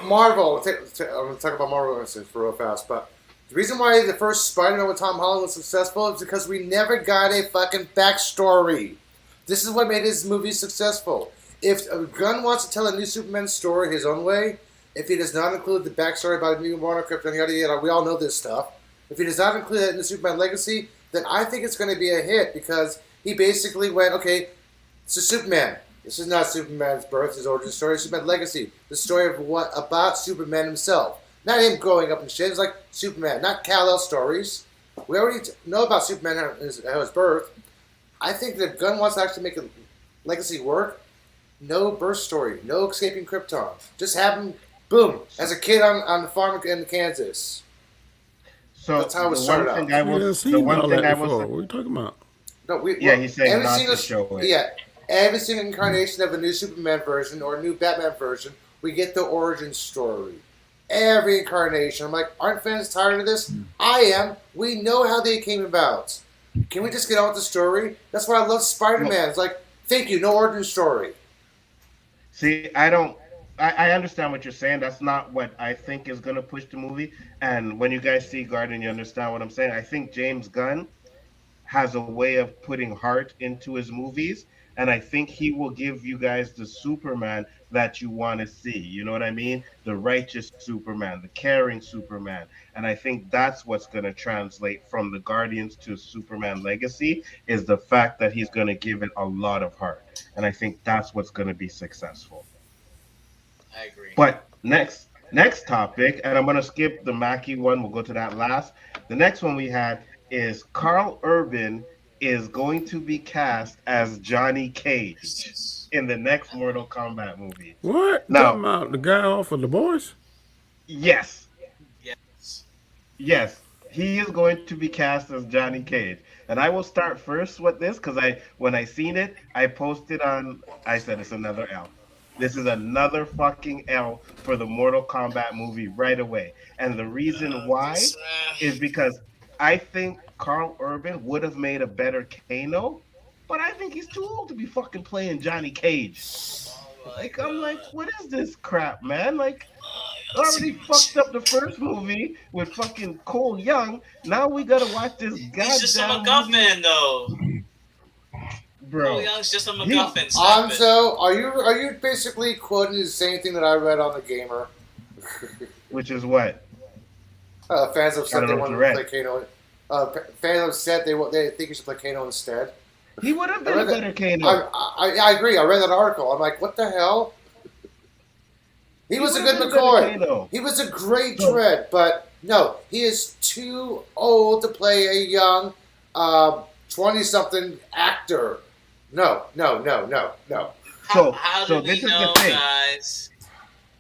Marvel. I'm going to talk about Marvel for real fast, but the reason why the first Spider-Man with Tom Holland was successful is because we never got a fucking backstory. This is what made his movie successful. If Gunn wants to tell a new Superman story his own way, if he does not include the backstory about new Warner Krypton, yada yada, we all know this stuff. If he does not include that in the Superman Legacy, then I think it's going to be a hit because he basically went, okay, so Superman. This is not Superman's birth, his origin story. It's Superman Legacy, the story of what about Superman himself, not him growing up and shit. It's like Superman, not Kal-El stories. We already know about Superman and his birth. I think that if Gunn wants to actually make a Legacy work, no birth story, no escaping Krypton. Just have him, boom, as a kid on the farm in Kansas. So That's how it the started one out. thing I We was, done the seen one all thing that I before. was, What are you talking about? No, yeah, he's saying every not single, to show it. Yeah, every single incarnation of a new Superman version or a new Batman version, we get the origin story. Every incarnation. I'm like, aren't fans tired of this? I am. We know how they came about. Can we just get on with the story? That's why I love Spider-Man. It's like, thank you, no origin story. See, I understand what you're saying. That's not what I think is going to push the movie. And when you guys see Guardian, you understand what I'm saying. I think James Gunn has a way of putting heart into his movies. And I think he will give you guys the Superman that you want to see. You know what I mean? The righteous Superman, the caring Superman. And I think that's what's going to translate from the Guardians to Superman Legacy is the fact that he's going to give it a lot of heart. And I think that's what's going to be successful. I agree. But next topic, and I'm going to skip the Mackie one. We'll go to that last. The next one we had is Karl Urban is going to be cast as Johnny Cage in the next Mortal Kombat movie. What? Now- Talking about the guy off of The Boys? Yes, Yes. he is going to be cast as Johnny Cage. And I will start first with this because when I seen it, I posted on. I said it's another L. This is another fucking L for the Mortal Kombat movie right away. And the reason why is because I think Karl Urban would have made a better Kano, but I think he's too old to be fucking playing Johnny Cage. Oh my Like, I'm like, god. what is this crap, man? Like, Too already much. fucked up the first movie with fucking Cole Young. Now we gotta watch this He's just a goddamn movie, MacGuffin, though. Cole bro. Young's just a He, MacGuffin. Stop it. Anzo, are you basically quoting the same thing that I read on the Gamer? which is what? Fans have I said don't they know what want you to read. play Kano. Fans have said they think you should play Kano instead. He would have I been a read better that. Kano. I agree. I read that article. I'm like, what the hell? He was a would good have been a better McCoy. Kano. He was a great So, Dread, but no, he is too old to play a young 20-something actor. No. How so do we this is the know, thing. guys?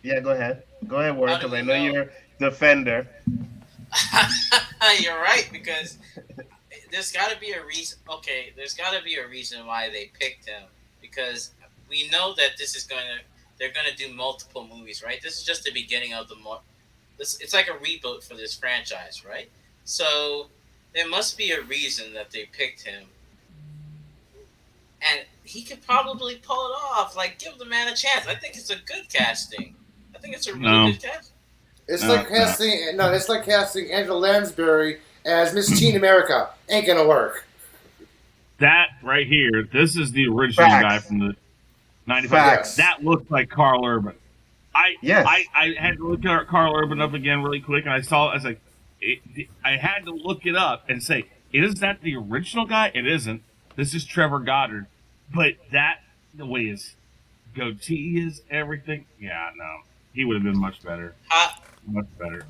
Yeah, go ahead. Go ahead, Warren, How do because I we know know? you're a defender. You're right, because there's got to be a reason. Okay, there's got to be a reason why they picked him, because we know that they're gonna do multiple movies, right? This is just the beginning of it's like a reboot for this franchise, right? So there must be a reason that they picked him, and he could probably pull it off. Like, give the man a chance. I think it's a good casting. I think it's a really good casting. It's No, like casting it's like casting Angela Lansbury as Miss Teen America. Ain't gonna work. That right here, this is the original Facts. guy from the 95. Facts. That looks like Karl Urban. Yes. I had to look at Karl Urban up again really quick, and I saw it. I was like, I had to look it up and say, is that the original guy? It isn't. This is Trevor Goddard. But the way his goatee is, everything, yeah, no. He would have been much better. Much better.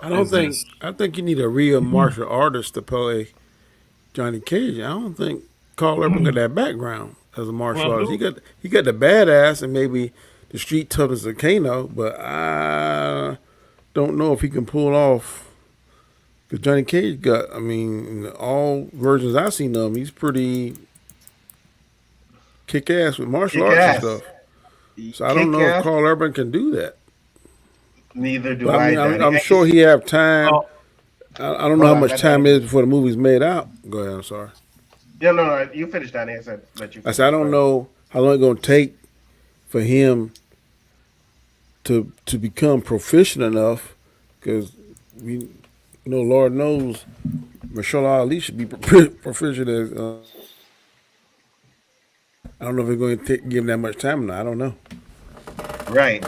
I think you need a real martial artist to play Johnny Cage. I don't think Karl Urban got that background as a martial artist. He got the badass and maybe the street toughness of Kano, but I don't know if he can pull off. Because Johnny Cage got, I mean, in all versions I've seen of him, he's pretty kick ass with martial arts and stuff. So I don't know if Karl Urban can do that. Neither do But I mean, Daddy. I'm sure he have time. Oh, I don't know how much time it is before the movie's made out. Go ahead, I'm sorry. Yeah, no, you finished, Danny. I said let you I finish. said I don't know how long it's going to take for him to become proficient enough, because we know, Lord knows, Marshall Ali should be proficient as. I don't know if it's going to give him that much time or not. I don't know. Right,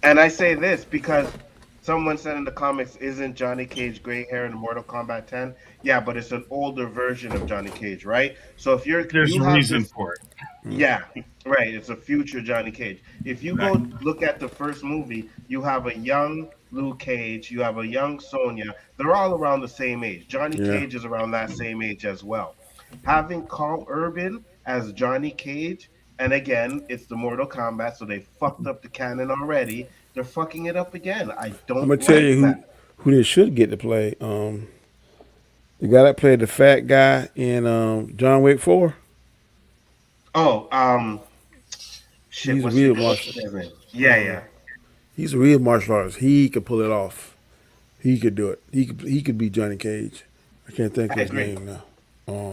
and I say this because someone said in the comics, isn't Johnny Cage gray hair in Mortal Kombat 10? Yeah, but it's an older version of Johnny Cage, right? So if there's you a have reason this, for it. yeah, right. It's a future Johnny Cage. If you go look at the first movie, you have a young Luke Cage, you have a young Sonya. They're all around the same age. Johnny Cage is around that same age as well. Having Karl Urban as Johnny Cage, and again, it's the Mortal Kombat, so they fucked up the canon already. They're fucking it up again. I don't I'm gonna tell like you that. who they should get to play. The guy that played the fat guy in John Wick 4. Oh, shit. He's a What's real his martial. name? Yeah. He's a real martial artist. He could pull it off. He could do it. He could be Johnny Cage. I can't think of his name now.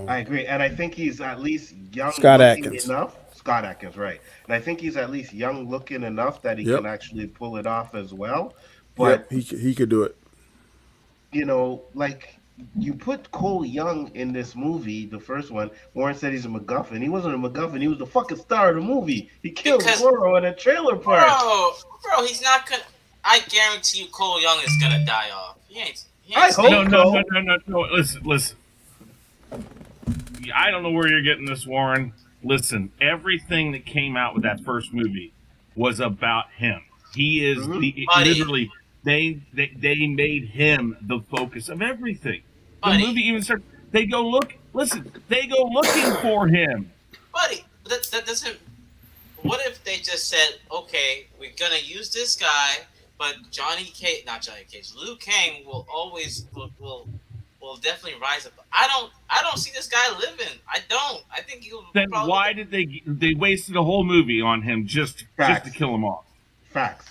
I agree, and I think he's at least young Scott looking Adkins. enough. Scott Atkins, right? And I think he's at least young looking enough that he can actually pull it off as well. But he could do it. you know, like you put Cole Young in this movie, the first one. Warren said he's a MacGuffin. He wasn't a MacGuffin. He was the fucking star of the movie. He killed Goro in a trailer park. Bro, he's not gonna. I guarantee you, Cole Young is gonna die off. He ain't I hope No. Listen. I don't know where you're getting this, Warren. Listen, everything that came out with that first movie was about him. He is literally they made him the focus of everything. The movie even started. They go looking for him. Buddy, that doesn't. What if they just said, okay, we're gonna use this guy, but not Johnny Cage, Liu Kang will always will definitely rise up. I don't see this guy living. I don't. I think he'll. Then why did they wasted a whole movie on him just to kill him off? Facts.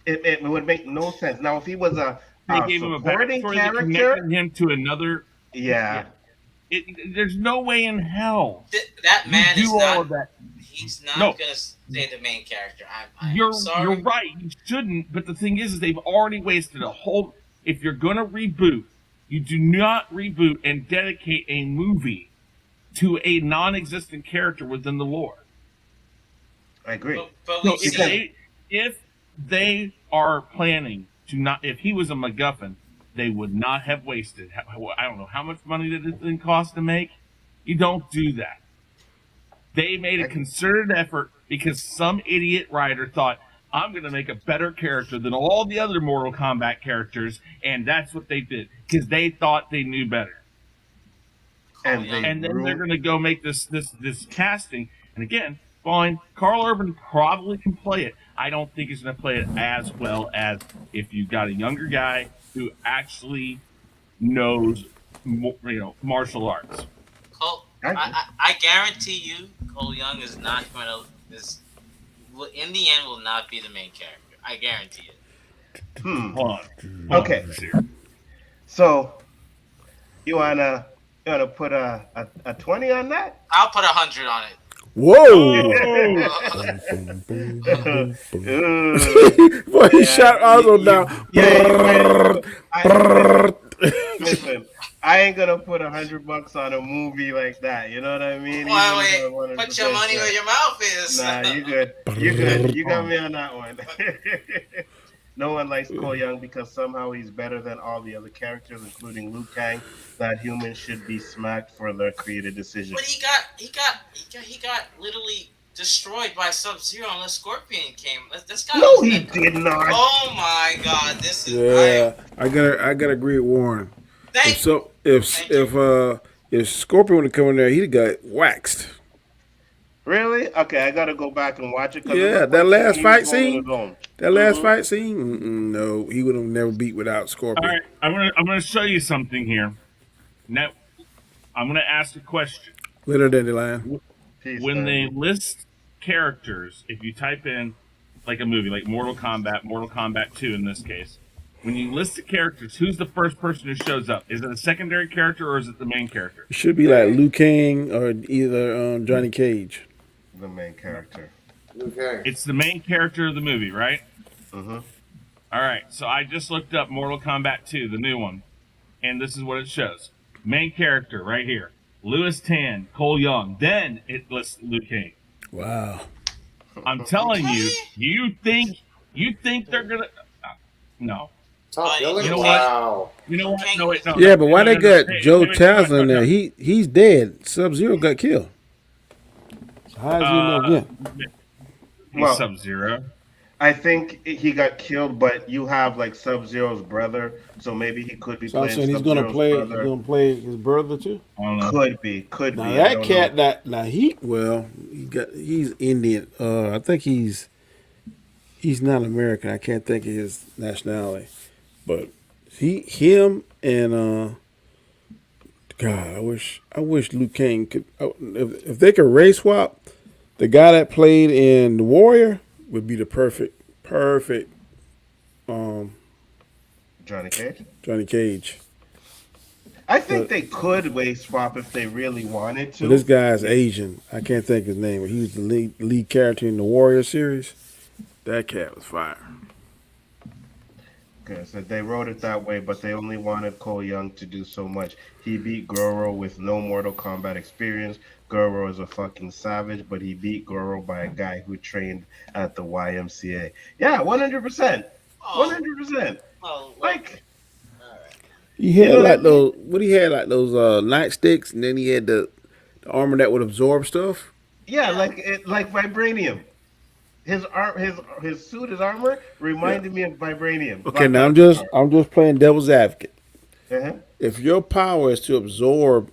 It would make no sense. Now, if he was a they gave him a supporting backstory that character? connected him to another. Yeah. There's no way in hell That man you is do all not. of that. He's not No. gonna stay the main character. I'm You're sorry. right. You shouldn't. But the thing is they've already wasted a whole. If you're gonna reboot, you do not reboot and dedicate a movie to a non-existent character within the lore. I agree. But No, we see. if they are planning to not, if he was a MacGuffin, they would not have wasted. I don't know how much money did this thing cost to make. You don't do that. They made a concerted effort because some idiot writer thought, I'm going to make a better character than all the other Mortal Kombat characters, and that's what they did because they thought they knew better. And then they're going to go make this casting. And again, fine, Karl Urban probably can play it. I don't think he's going to play it as well as if you've got a younger guy who actually knows, martial arts. I guarantee you, Cole Young is not going to. In the end, will not be the main character. I guarantee it. Hold on. Okay. So, you wanna put a 20 on that? I'll put 100 on it. Whoa! Boy, he shot Ozzo down. Listen, I ain't gonna put $100 on a movie like that. You know what I mean? Wait. Put your money where your mouth is. Nah, you good. You good. You got me on that one. No one likes Cole Young because somehow he's better than all the other characters, including Liu Kang. That humans should be smacked for their creative decisions. But he got literally destroyed by Sub-Zero unless Scorpion came. This guy. No, he did not. Oh my God! This is. Yeah, I gotta agree with Warren. If Scorpion would have come in there, he'd got waxed. Really? Okay, I gotta go back and watch it. Yeah, that last fight scene. That last fight scene. No, he would have never beat without Scorpion. All right, I'm gonna show you something here. Now, I'm gonna ask a question. Little Dandelion. When they list characters, if you type in like a movie, like Mortal Kombat 2 in this case, when you list the characters, who's the first person who shows up? Is it a secondary character or is it the main character? It should be like Liu Kang or either Johnny Cage. The main character. Okay. It's the main character of the movie, right? Mm-hmm. All right, so I just looked up Mortal Kombat 2, the new one, and this is what it shows. Main character right here, Louis Tan, Cole Young. Then it lists Liu Kang. Wow. I'm telling you, you think they're gonna? No. Top billing? You know Wow. You know what? No, wait, no. Yeah, but why they got Hey, Joe wait, Townsend in no. there? He's dead. Sub-Zero got killed. So how is he no good? He's Sub-Zero. I think he got killed, but you have like Sub-Zero's brother, so maybe he could be So I'm playing saying he's gonna Sub-Zero's play. He's brother. gonna play his brother too. I don't know. Could be. Now I that don't cat, know. he's Indian. I think he's not American. I can't think of his nationality, but him and God, I wish Liu Kang could. If they could race swap, the guy that played in The Warrior would be the perfect Johnny Cage. Johnny Cage. I think they could waist swap if they really wanted to. But this guy's Asian. I can't think his name, but he was the lead character in the Warrior series. That cat was fire. Okay, so they wrote it that way, but they only wanted Cole Young to do so much. He beat Goro with no Mortal Kombat experience. Goro is a fucking savage, but he beat Goro by a guy who trained at the YMCA. Yeah, 100%. 100%. Like, He had like those. What he had like those nightsticks, and then he had the armor that would absorb stuff. yeah, like vibranium. His suit, his armor reminded me of vibranium. Okay, now I'm just playing devil's advocate. Uh-huh. If your power is to absorb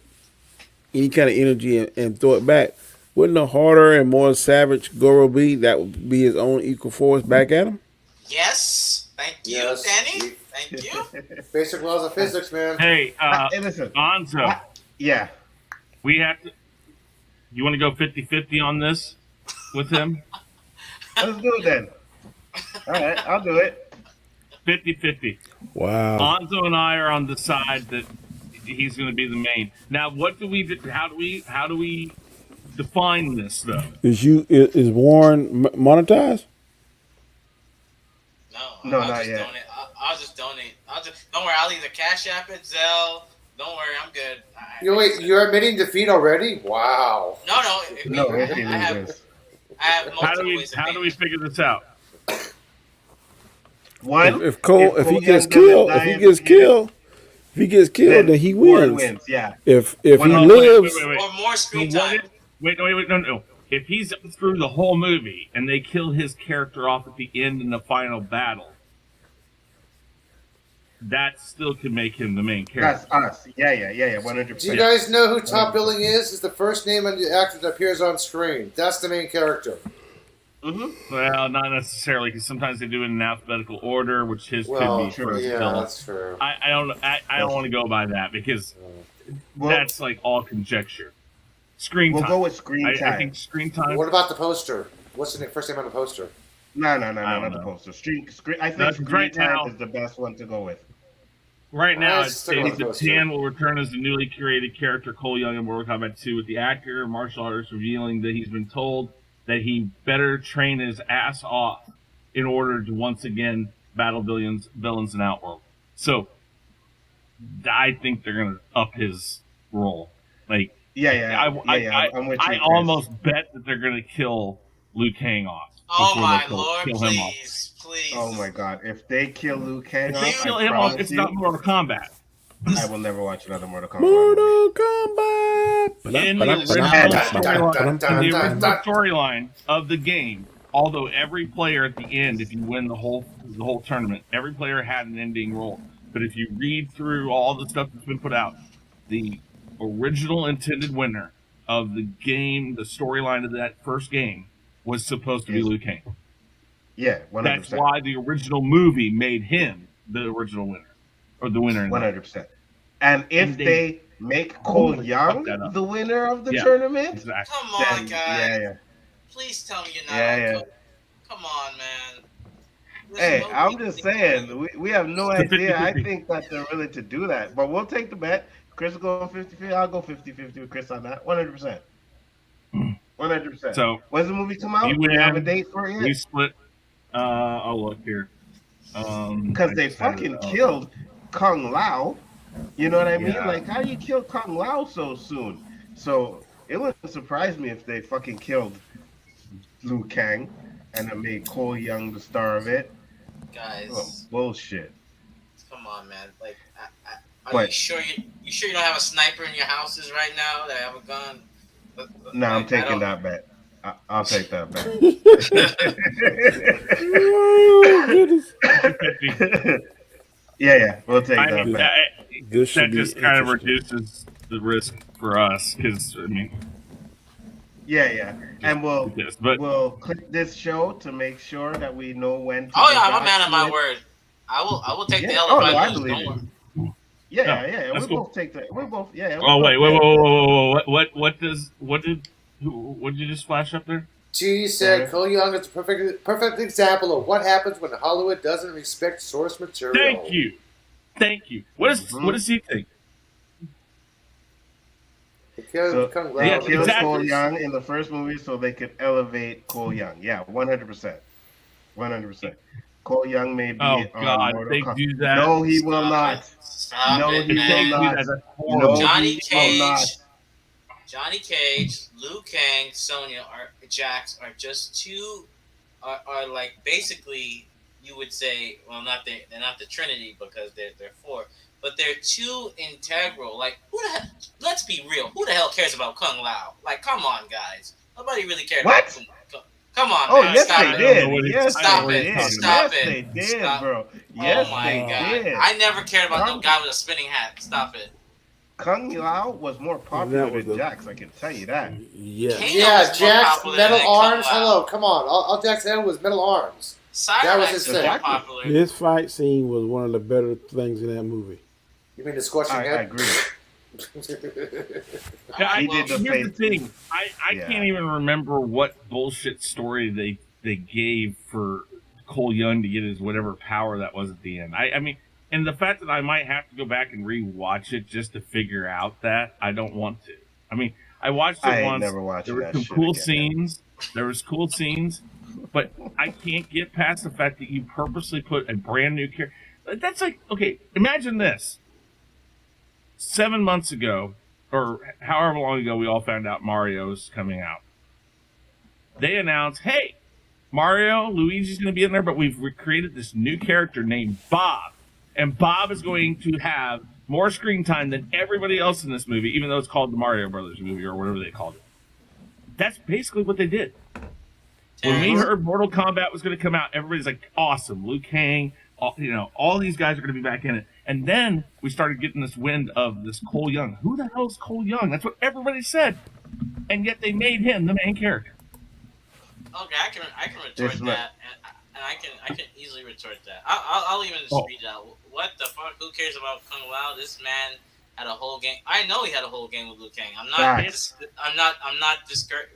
any kind of energy and throw it back, wouldn't a harder and more savage Goro be? That would be his own equal force back at him. Yes. Thank you, Yes. Danny. Thank you. Basic laws of physics, man. Hey, Hey, listen. Anzo, Yeah. we have to. You want to go 50-50 on this with him? Let's do it then. All right, I'll do it. 50-50. Wow. Anzo and I are on the side that he's going to be the main. Now, what do we? How do we define this though? Is Warren monetized? No, I'll not just yet. donate. I'll just donate. Don't worry. I'll either Cash App it, Zelle. Don't worry. I'm good. Wait, you're admitting defeat already? Wow. No. No, if I he have loses. multiple ways of How do we figure this out? One, If Cole if he Young gets doesn't killed, die if he at gets the beginning, killed, then he Warren wins. wins. Yeah. If he Well, no, lives, wait. or more screen So what time. Wait, no. If he's through the whole movie and they kill his character off at the end in the final battle, that still can make him the main character. That's us. Yeah, 100%. Do you guys know who top billing is? It's the first name of the actor that appears on screen. That's the main character. Well, not necessarily, because sometimes they do it in alphabetical order, which his could be true. Yeah, still. that's true. I don't want to go by that because that's like all conjecture. Screen We'll time. go with screen I time. think screen time. What about the poster? What's the first name on the poster? No, don't not the know. poster. Screen. I No, think screen right time now- is the best one to go with. Right now, it Let's stick with states the that poster. Tan will return as the newly created character Cole Young in Mortal Kombat 2, with the actor martial artist revealing that he's been told that he better train his ass off in order to once again battle villains in Outworld. So, I think they're gonna up his role. Like, I'm with you, I Chris. almost bet that they're gonna kill Liu Kang off. Oh before my they lord! kill him off. Please. Oh my god! If they kill Liu Kang If off, they kill him off, it's not Mortal Kombat. I will never watch another Mortal Kombat. Mortal Kombat. In the original storyline of the game, although every player at the end, if you win the whole tournament, every player had an ending role. But if you read through all the stuff that's been put out, the original intended winner of the game, the storyline of that first game, was supposed to be Liu Kang. Yeah, 100%. That's why the original movie made him the original winner, or the winner. 100%. And if they make Cole Young the winner of the tournament, Exactly. Come on, guys. yeah. Please tell me you're not. Come on, man. Hey, I'm just saying, we have no idea. I think that they're willing to do that. But we'll take the bet. Chris will go 50-50. I'll go 50-50 with Chris on that. 100%. 100%. So, when's the movie come out? you Do we have a win. date for it We yet? split. I'll look here. Because they fucking killed Kung Lao. You know what I mean? Yeah. Like, how do you kill Kung Lao so soon? So it wouldn't surprise me if they fucking killed Liu Kang and then made Cole Young the star of it. Guys, Oh, bullshit. come on, man. Like, are you sure you don't have a sniper in your houses right now that have a gun? No, I'm taking that bet. I'll take that bet. yeah, we'll take that bet. That just kind of reduces the risk for us because Yeah, and we'll but we'll click this show to make sure that we know when. Oh yeah, I'm a man of my word. I will take the L if I lose. Don't worry. Yeah. We cool. both take that. We both. Yeah. Oh wait. What did you just flash up there? G said Cole Young is a perfect example of what happens when Hollywood doesn't respect source material. Thank you. What does he think? So they killed exactly. Cole Young in the first movie so they could elevate Cole Young. Yeah, 100%. 100%. Cole Young may be Oh God, Mortal they Kombat. do that. No, he will not. Stop No, it, he man. will not. No, Johnny he will not. Cage, Johnny Cage, Liu Kang, Sonya, Jax are just two. Are like basically you would say, well, they're not the Trinity because they're four, but they're too integral. Like who the hell? Let's be real. Who the hell cares about Kung Lao? Like, come on, guys. Nobody really cares. What? About Kung. Come on, Oh, man. yes, Stop they it. did. Yes, Stop they it. did. Stop Yes, it. they did, Stop. bro. Yes, Oh my they God. did. I never cared about no guy with a spinning hat. Stop it. Kung Lao was more popular That was than the- Jax, I can tell you that. Yeah. Kano Yeah, was more Jack's popular metal than Kung arms. Lao. Hello, come on. All Jack's had was metal arms. That was Cyrax his is more thing. popular. His fight scene was one of the better things in that movie. You mean the squashing I head? agree. Yeah, He did the here's the same. thing. I Yeah. can't even remember what bullshit story they gave for Cole Young to get his whatever power that was at the end. I mean, And the fact that I might have to go back and rewatch it just to figure out that, I don't want to. I mean, I watched it I ain't once. never watching There were that some shit cool again. scenes. There was cool scenes, but I can't get past the fact that you purposely put a brand new character. That's like, okay, imagine this. 7 months ago, or however long ago, we all found out Mario's coming out. They announced, hey, Mario, Luigi's going to be in there, but we've created this new character named Bob. And Bob is going to have more screen time than everybody else in this movie, even though it's called the Mario Brothers movie or whatever they called it. That's basically what they did. When we heard Mortal Kombat was going to come out, everybody's like, awesome, Liu Kang, all these guys are going to be back in it. And then we started getting this wind of this Cole Young. Who the hell is Cole Young? That's what everybody said. And yet they made him the main character. Okay, I can retort that, and I can easily retort that. I'll even just read it out. What the fuck? Who cares about Kung Lao? This man had a whole game. I know he had a whole game with Liu Kang. I'm not discouraging.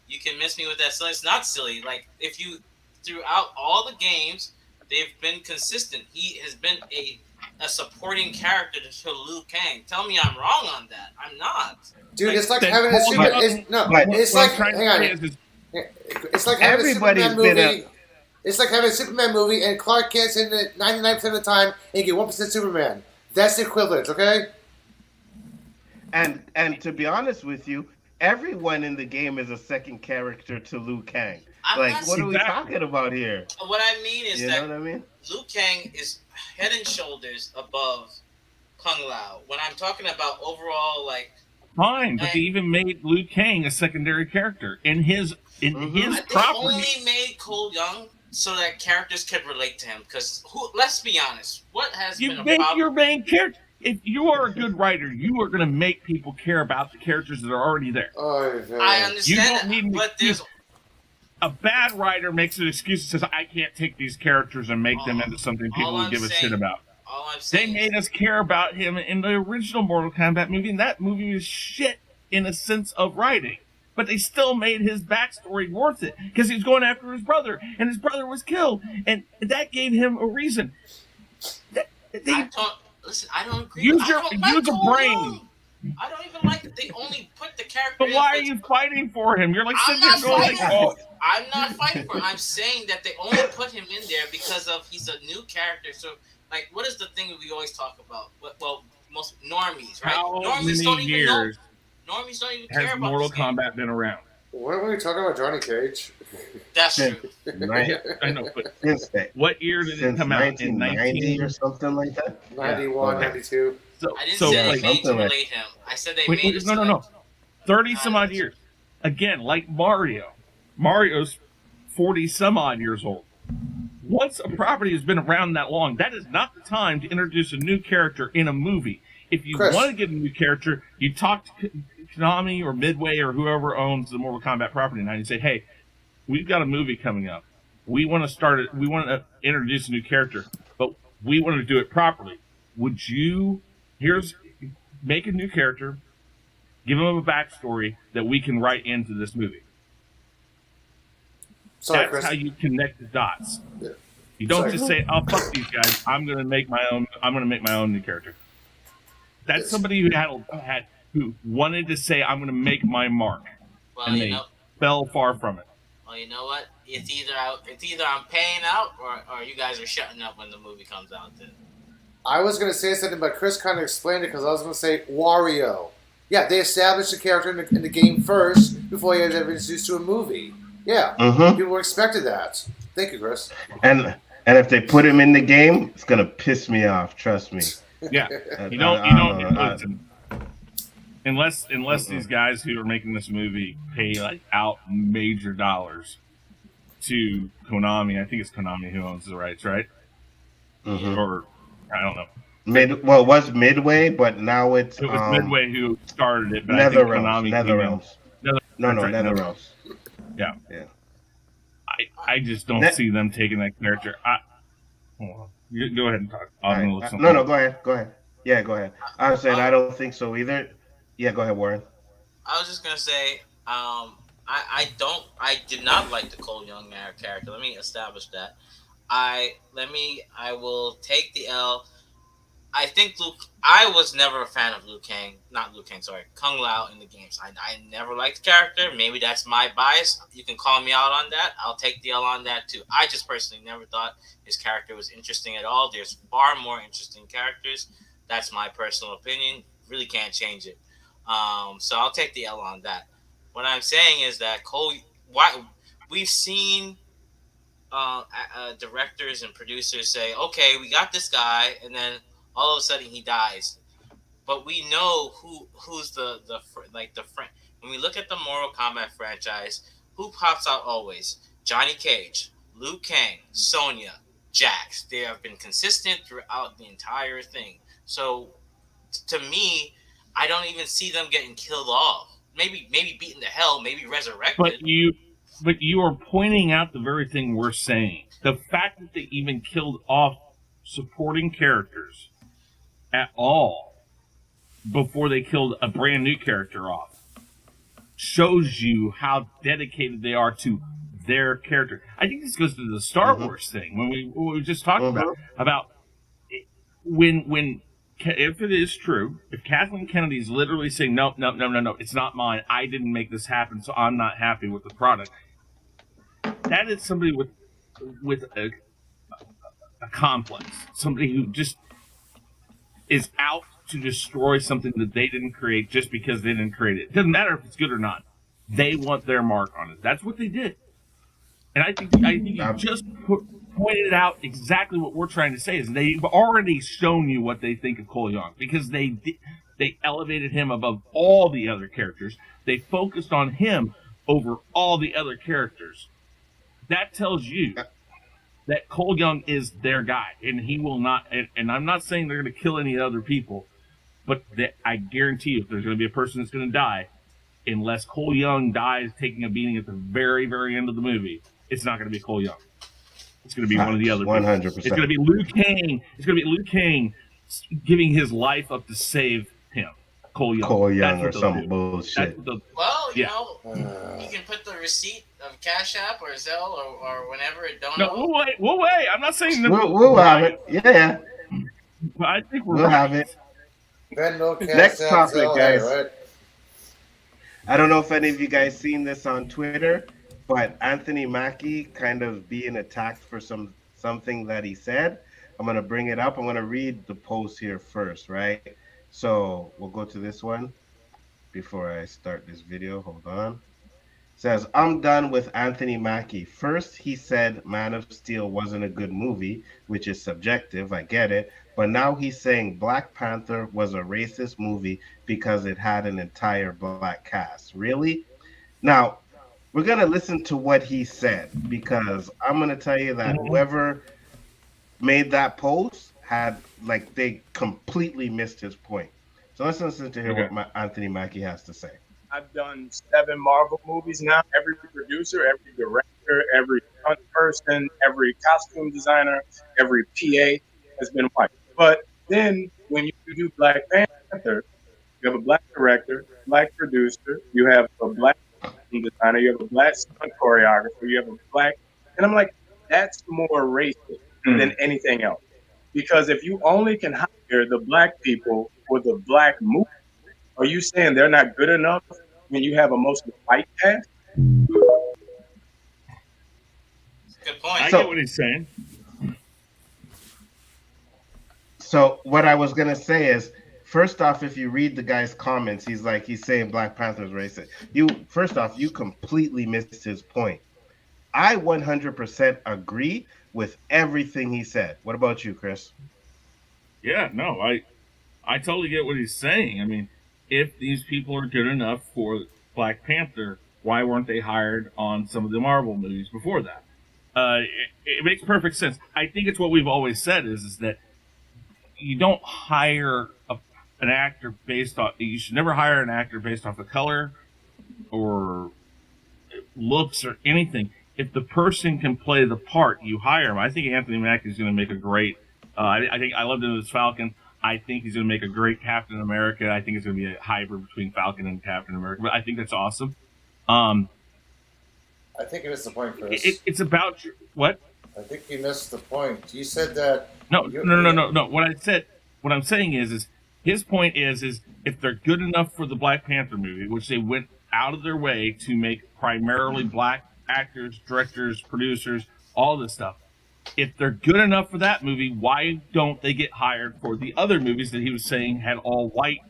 You can miss me with that silly. It's not silly. Like, if you throughout all the games, they've been consistent. He has been a supporting character to Liu Kang.Ell me I'm wrong on that. I'm not. Dude, it's like having a super. It's like hang on. It's like having a Superman movie. It's like having a Superman movie and Clark Kent's in it 99% of the time and you get 1% Superman. That's the equivalent, okay? And to be honest with you, everyone in the game is a second character to Liu Kang. What are we talking about here? What I mean is you know what I mean? Liu Kang is head and shoulders above Kung Lao. When I'm talking about overall, like, fine, but they even made Liu Kang a secondary character in his property. They only made Cole Young so that characters could relate to him. Because let's be honest, what has been a problem? You make your main character. If you are a good writer, you are going to make people care about the characters that are already there. I understand but there's a bad writer makes an excuse and says, "I can't take these characters and make them into something people will give a shit about." They made us care about him in the original Mortal Kombat movie, and that movie was shit in a sense of writing. But they still made his backstory worth it, because he was going after his brother, and his brother was killed, and that gave him a reason. Listen, I don't agree. Use a brain. I don't even like that they only put the character. But why are you fighting for him? You're like sitting there going, I'm not fighting for him. I'm saying that they only put him in there because of he's a new character. So, like, what is the thing that we always talk about? Well, most normies, right? Normies don't even know. Normies don't even care about Mortal Kombat been around? What are we talking about, Johnny Cage? That's true. I know, but what year did it come out? In 1990 or something like that? 91, 92. I didn't say they made to relate him. I said they made it. No. 30 some odd years. Again, like Mario. Mario's 40 some odd years old. Once a property has been around that long, that is not the time to introduce a new character in a movie. If you want to get a new character, you talk to Konami or Midway or whoever owns the Mortal Kombat property now, and you say, "Hey, we've got a movie coming up. We want to start it. We want to introduce a new character, but we want to do it properly. Would you make a new character, give him a backstory that we can write into this movie?" That's how you connect the dots. Yeah. You don't just say, "Oh, fuck these guys. I'm going to make my own new character." That's somebody who wanted to say, "I'm going to make my mark," and they fell far from it. Well, you know what? It's either I'm paying out or you guys are shutting up when the movie comes out. Then I was going to say something, but Chris kind of explained it because I was going to say Wario. Yeah, they established the character in the game first before he was ever introduced to a movie. Yeah, people expected that. Thank you, Chris. And if they put him in the game, it's gonna piss me off. Trust me. Yeah, you don't listen. Unless these guys who are making this movie pay out major dollars to Konami. I think it's Konami who owns the rights, right? Or I don't know. It was Midway, but now it was Midway who started it. But NetherRealms. NetherRealms. Yeah. I just don't see them taking that character. Go ahead and talk. No, go ahead. Yeah, go ahead. I said I don't think so either. Yeah, go ahead, Warren. I was just gonna say, I did not like the Cole Young character. Let me establish that. I will take the L I think Luke. I was never a fan of Liu Kang. Not Liu Kang. Sorry, Kung Lao in the games. I never liked the character. Maybe that's my bias. You can call me out on that. I'll take the L on that too. I just personally never thought his character was interesting at all. There's far more interesting characters. That's my personal opinion. Really can't change it. So I'll take the L on that. What I'm saying is that Cole. Why we've seen directors and producers say, "Okay, we got this guy," and then all of a sudden he dies. But we know who's the friend. When we look at the Mortal Kombat franchise, who pops out always? Johnny Cage, Liu Kang, Sonya, Jax. They have been consistent throughout the entire thing. So to me, I don't even see them getting killed off. Maybe beaten to hell, maybe resurrected. But you are pointing out the very thing we're saying. The fact that they even killed off supporting characters at all before they killed a brand new character off shows you how dedicated they are to their character. I think this goes to the Star Wars thing when we just talked about when if it is true, if Kathleen Kennedy is literally saying no, it's not mine. I didn't make this happen, so I'm not happy with the product. That is somebody with a complex, somebody who just is out to destroy something that they didn't create just because they didn't create it. It doesn't matter if it's good or not. They want their mark on it. That's what they did. And I think you just pointed out exactly what we're trying to say is they've already shown you what they think of Cole Young because they elevated him above all the other characters. They focused on him over all the other characters. That tells you that Cole Young is their guy, and he will not. And I'm not saying they're going to kill any other people, but I guarantee you, if there's going to be a person that's going to die, unless Cole Young dies taking a beating at the very, very end of the movie, it's not going to be Cole Young. It's going to be one of the other 100%. It's going to be Liu Kang. It's going to be Liu Kang giving his life up to save him. Cole Young or some bullshit. Well, you know, you can put the receipt of Cash App or Zelle or whenever it don't. No, we'll wait. I'm not saying we'll have it. Yeah. I think we'll have it. Next topic, guys. Right? I don't know if any of you guys seen this on Twitter, but Anthony Mackie kind of being attacked for something that he said. I'm going to bring it up. I'm going to read the post here first, right? So we'll go to this one before I start this video. Hold on. It says, I'm done with Anthony Mackie. First, he said Man of Steel wasn't a good movie, which is subjective. I get it. But now he's saying Black Panther was a racist movie because it had an entire black cast. Really? Now, we're going to listen to what he said because I'm going to tell you that whoever made that post they completely missed his point. So let's listen to hear what Anthony Mackie has to say. I've done 7 Marvel movies now. Every producer, every director, every stunt person, every costume designer, every PA has been white. But then when you do Black Panther, you have a black director, black producer, you have a black costume designer, you have a black stunt choreographer, you have a black, and I'm like, that's more racist than anything else. Because if you only can hire the black people for the black movie, are you saying they're not good enough when you have a mostly white cast? Good point. I get what he's saying. So what I was going to say is, first off, if you read the guy's comments, he's saying Black Panther's racist. First off, you completely missed his point. I 100% agree with everything he said. What about you, Chris? Yeah, no, I totally get what he's saying. I mean, if these people are good enough for Black Panther, why weren't they hired on some of the Marvel movies before that? It makes perfect sense. I think it's what we've always said is that you don't hire an actor based on. You should never hire an actor based off the color or looks or anything. If the person can play the part, you hire him. I think Anthony Mackie is going to make a great. I think I loved him as Falcon. I think he's going to make a great Captain America. I think it's going to be a hybrid between Falcon and Captain America. But I think that's awesome. I think it is the point, Chris. It's about what? I think you missed the point. You said that. No. What I said what I'm saying is his point is if they're good enough for the Black Panther movie, which they went out of their way to make primarily black actors, directors, producers, all this stuff. If they're good enough for that movie, why don't they get hired for the other movies that he was saying had all white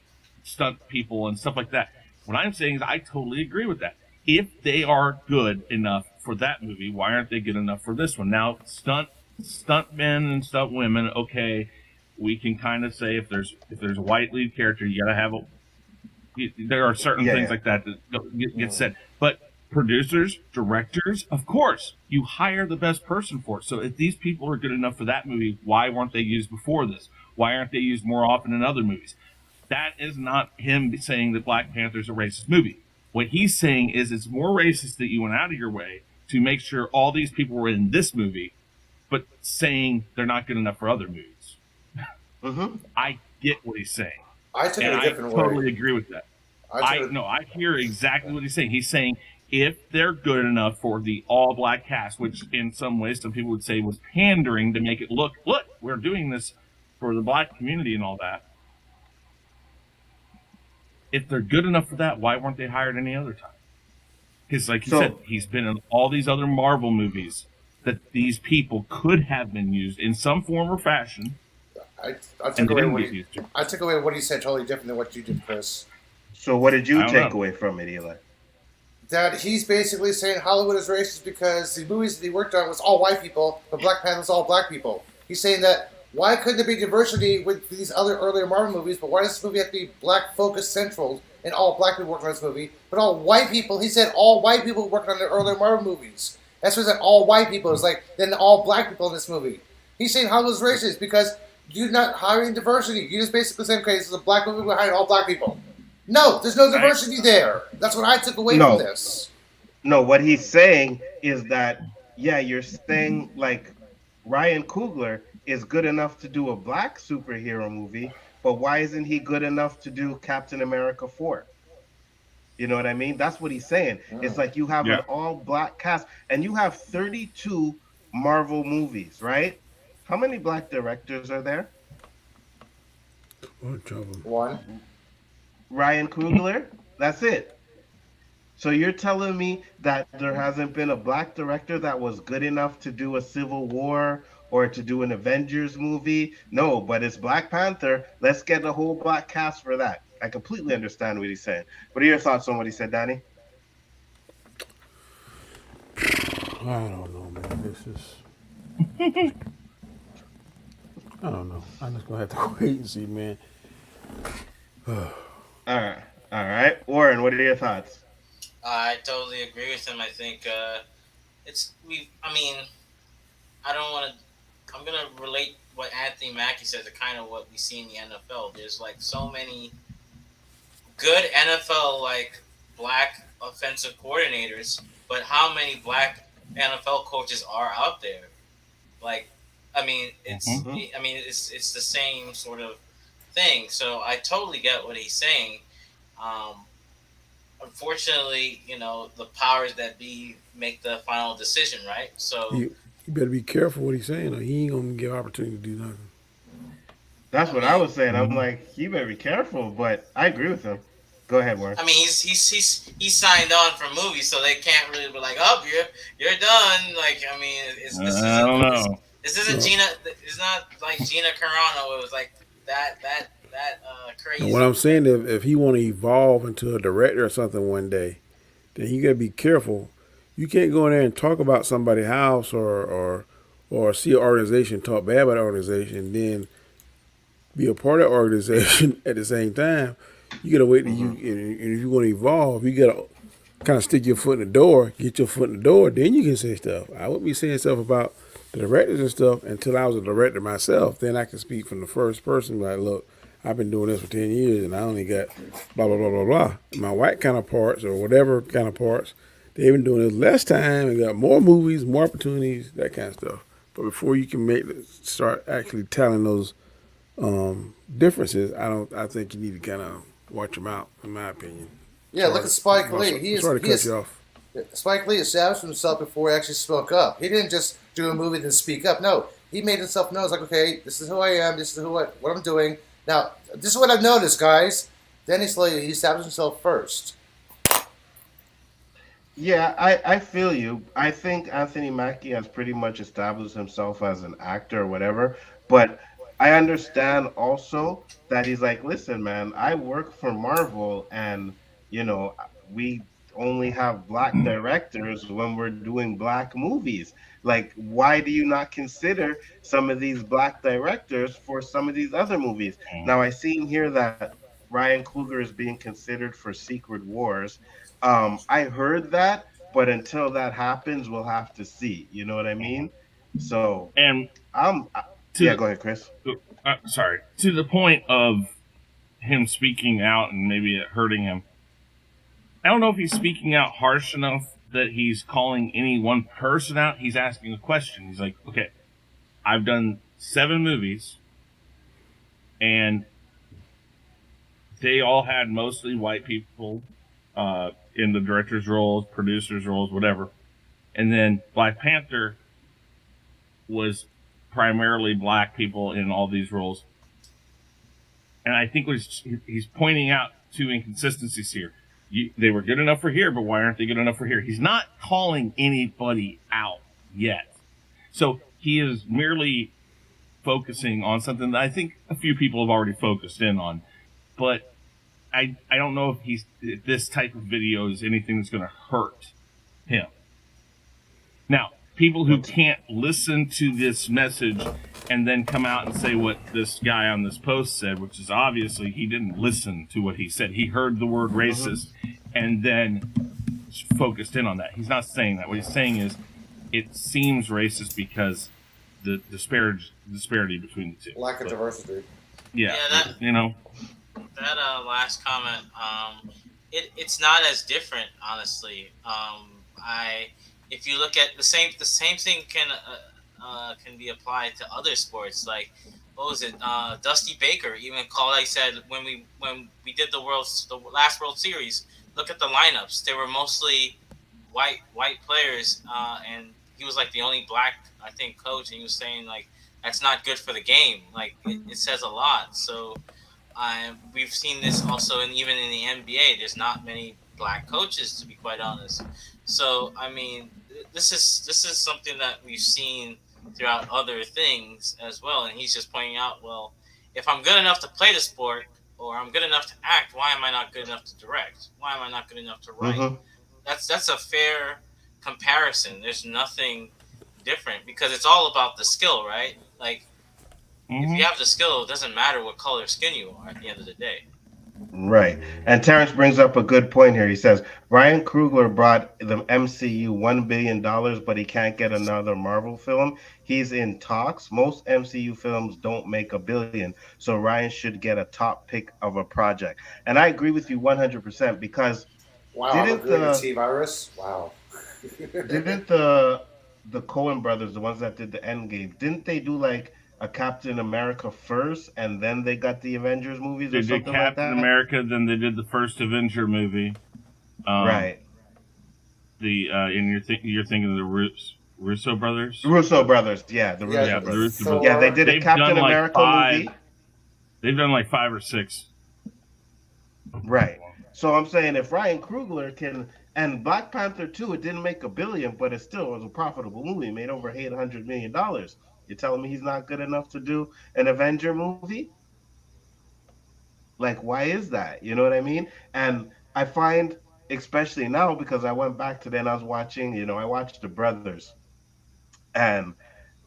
stunt people and stuff like that? What I'm saying is I totally agree with that. If they are good enough for that movie, why aren't they good enough for this one? Now, stunt men and stunt women, okay, we can kind of say if there's a white lead character, you gotta have there are certain things like that get said. But producers, directors, of course, you hire the best person for it. So if these people are good enough for that movie, why weren't they used before this? Why aren't they used more often in other movies? That is not him saying that Black Panther's a racist movie. What he's saying is it's more racist that you went out of your way to make sure all these people were in this movie, but saying they're not good enough for other movies. I get what he's saying. I took it a different way. I totally agree with that. I hear exactly what he's saying. He's saying if they're good enough for the all-black cast, which in some ways some people would say was pandering to make it look, we're doing this for the black community and all that. If they're good enough for that, why weren't they hired any other time? Because like you said, he's been in all these other Marvel movies that these people could have been used in some form or fashion. I took away what he said totally different than what you did, Chris. So what did you take away from it, Eli? That he's basically saying Hollywood is racist because the movies that he worked on was all white people, but Black Panther was all black people. He's saying that why couldn't there be diversity with these other earlier Marvel movies, but why does this movie have to be black focused central and all black people working on this movie, but all white people? He said all white people working on the earlier Marvel movies. That's what he said, all white people. It's like, then all black people in this movie. He's saying Hollywood's racist because you're not hiring diversity. You're just basically saying, okay, this is a black movie, we're hiring all black people. No, there's no diversity there. That's what I took away from this. No, what he's saying is that, you're saying, like, Ryan Coogler is good enough to do a black superhero movie, but why isn't he good enough to do Captain America 4? You know what I mean? That's what he's saying. It's like you have an all-black cast, and you have 32 Marvel movies, right? How many black directors are there? One. Ryan Coogler? That's it. So you're telling me that there hasn't been a black director that was good enough to do a Civil War or to do an Avengers movie? No, but it's Black Panther. Let's get a whole black cast for that. I completely understand what he's saying. What are your thoughts on what he said, Danny? I don't know, man. This is... I don't know. I'm just going to have to wait and see, man. All right. Warren, what are your thoughts? I totally agree with him. I think I'm going to relate what Anthony Mackie said to kind of what we see in the NFL. There's like so many good NFL like black offensive coordinators, but how many black NFL coaches are out there? Like, it's the same sort of thing. So I totally get what he's saying. Unfortunately, the powers that be make the final decision, right? So you better be careful what he's saying, or he ain't gonna give opportunity to do nothing. That's what I was saying. I'm like, you better be careful, but I agree with him. Go ahead, Warren. He's signed on for movies, so they can't really be like, oh, you're done. Like, I don't know. This isn't Gina. It's not like Gina Carano. It was like that crazy. And what I'm saying, if he want to evolve into a director or something one day, then you gotta be careful. You can't go in there and talk about somebody's house or see an organization talk bad about an organization, and then be a part of the organization at the same time. You gotta wait till you. And if you want to evolve, you gotta kind of stick your foot in the door, get your foot in the door, then you can say stuff. I wouldn't be saying stuff about the directors and stuff until I was a director myself. Then I can speak from the first person. Like, look, I've been doing this for 10 years and I only got blah, blah, blah, blah, blah. My white counterparts or whatever counterparts, they've been doing this less time and got more movies, more opportunities, that kind of stuff. But before you can start actually telling those differences, I think you need to kind of watch them out, in my opinion. Yeah, look at Spike Lee. Sorry to cut you off. Spike Lee established himself before he actually spoke up. He didn't just do a movie and speak up. No, he made himself known. It's like, okay, this is who I am. This is what I'm doing. Now, this is what I've noticed, guys. Then he established himself first. Yeah, I feel you. I think Anthony Mackie has pretty much established himself as an actor or whatever, but I understand also that he's like, listen, man, I work for Marvel and, we only have black directors when we're doing black movies. Like, why do you not consider some of these black directors for some of these other movies? Now, I seen here that Ryan Coogler is being considered for Secret Wars. I heard that, but until that happens, we'll have to see. You know what I mean? So, And yeah, to go ahead, Chris. sorry, to the point of him speaking out and maybe it hurting him. I don't know if he's speaking out harsh enough that he's calling any one person out. He's asking a question. He's like, okay, I've done 7 movies, and they all had mostly white people in the director's roles, producers' roles, whatever. And then Black Panther was primarily black people in all these roles. And I think he's pointing out 2 inconsistencies here. They were good enough for here, but why aren't they good enough for here? He's not calling anybody out yet. So he is merely focusing on something that I think a few people have already focused in on. But I don't know if this type of video is anything that's going to hurt him. Now, people who can't listen to this message and then come out and say what this guy on this post said, which is obviously he didn't listen to what he said. He heard the word racist and then focused in on that. He's not saying that. What he's saying is it seems racist because the disparity between the two. Lack of diversity. Yeah, that last comment, it's not as different, honestly. If you look at the same thing can be applied to other sports. Like, what was it? Dusty Baker even called. I said when we did the last World Series, look at the lineups. They were mostly white players, and he was like the only black, I think, coach, and he was saying like that's not good for the game. Like it says a lot. So we've seen this also, and even in the NBA, there's not many black coaches, to be quite honest. So I mean, this is something that we've seen throughout other things as well, and he's just pointing out, well, if I'm good enough to play the sport or I'm good enough to act, why am I not good enough to direct? Why am I not good enough to write? That's a fair comparison. There's nothing different because it's all about the skill, right? Like if you have the skill, it doesn't matter what color skin you are at the end of the day. Right. And Terrence brings up a good point here. He says Ryan Coogler brought the MCU $1 billion, but he can't get another Marvel film. He's in talks. Most MCU films don't make $1 billion, so Ryan should get a top pick of a project. And I agree with you 100% because didn't the T-Virus? Wow. Didn't the Coen brothers, the ones that did the Endgame, didn't they do like a Captain America first, and then they got the Avengers movies? They did Captain America, then they did the first Avenger movie. Right. And you're thinking of the Russo brothers. Russo brothers, yeah, the Russo brothers. Yeah, they did a Captain America movie. They've done like 5 or 6. Right. So I'm saying if Ryan Coogler can, and Black Panther 2, it didn't make $1 billion, but it still was a profitable movie. It made over $800 million. You're telling me he's not good enough to do an Avenger movie? Like, why is that? You know what I mean? And I find, especially now, because I went back to then I was watching, I watched The Brothers. And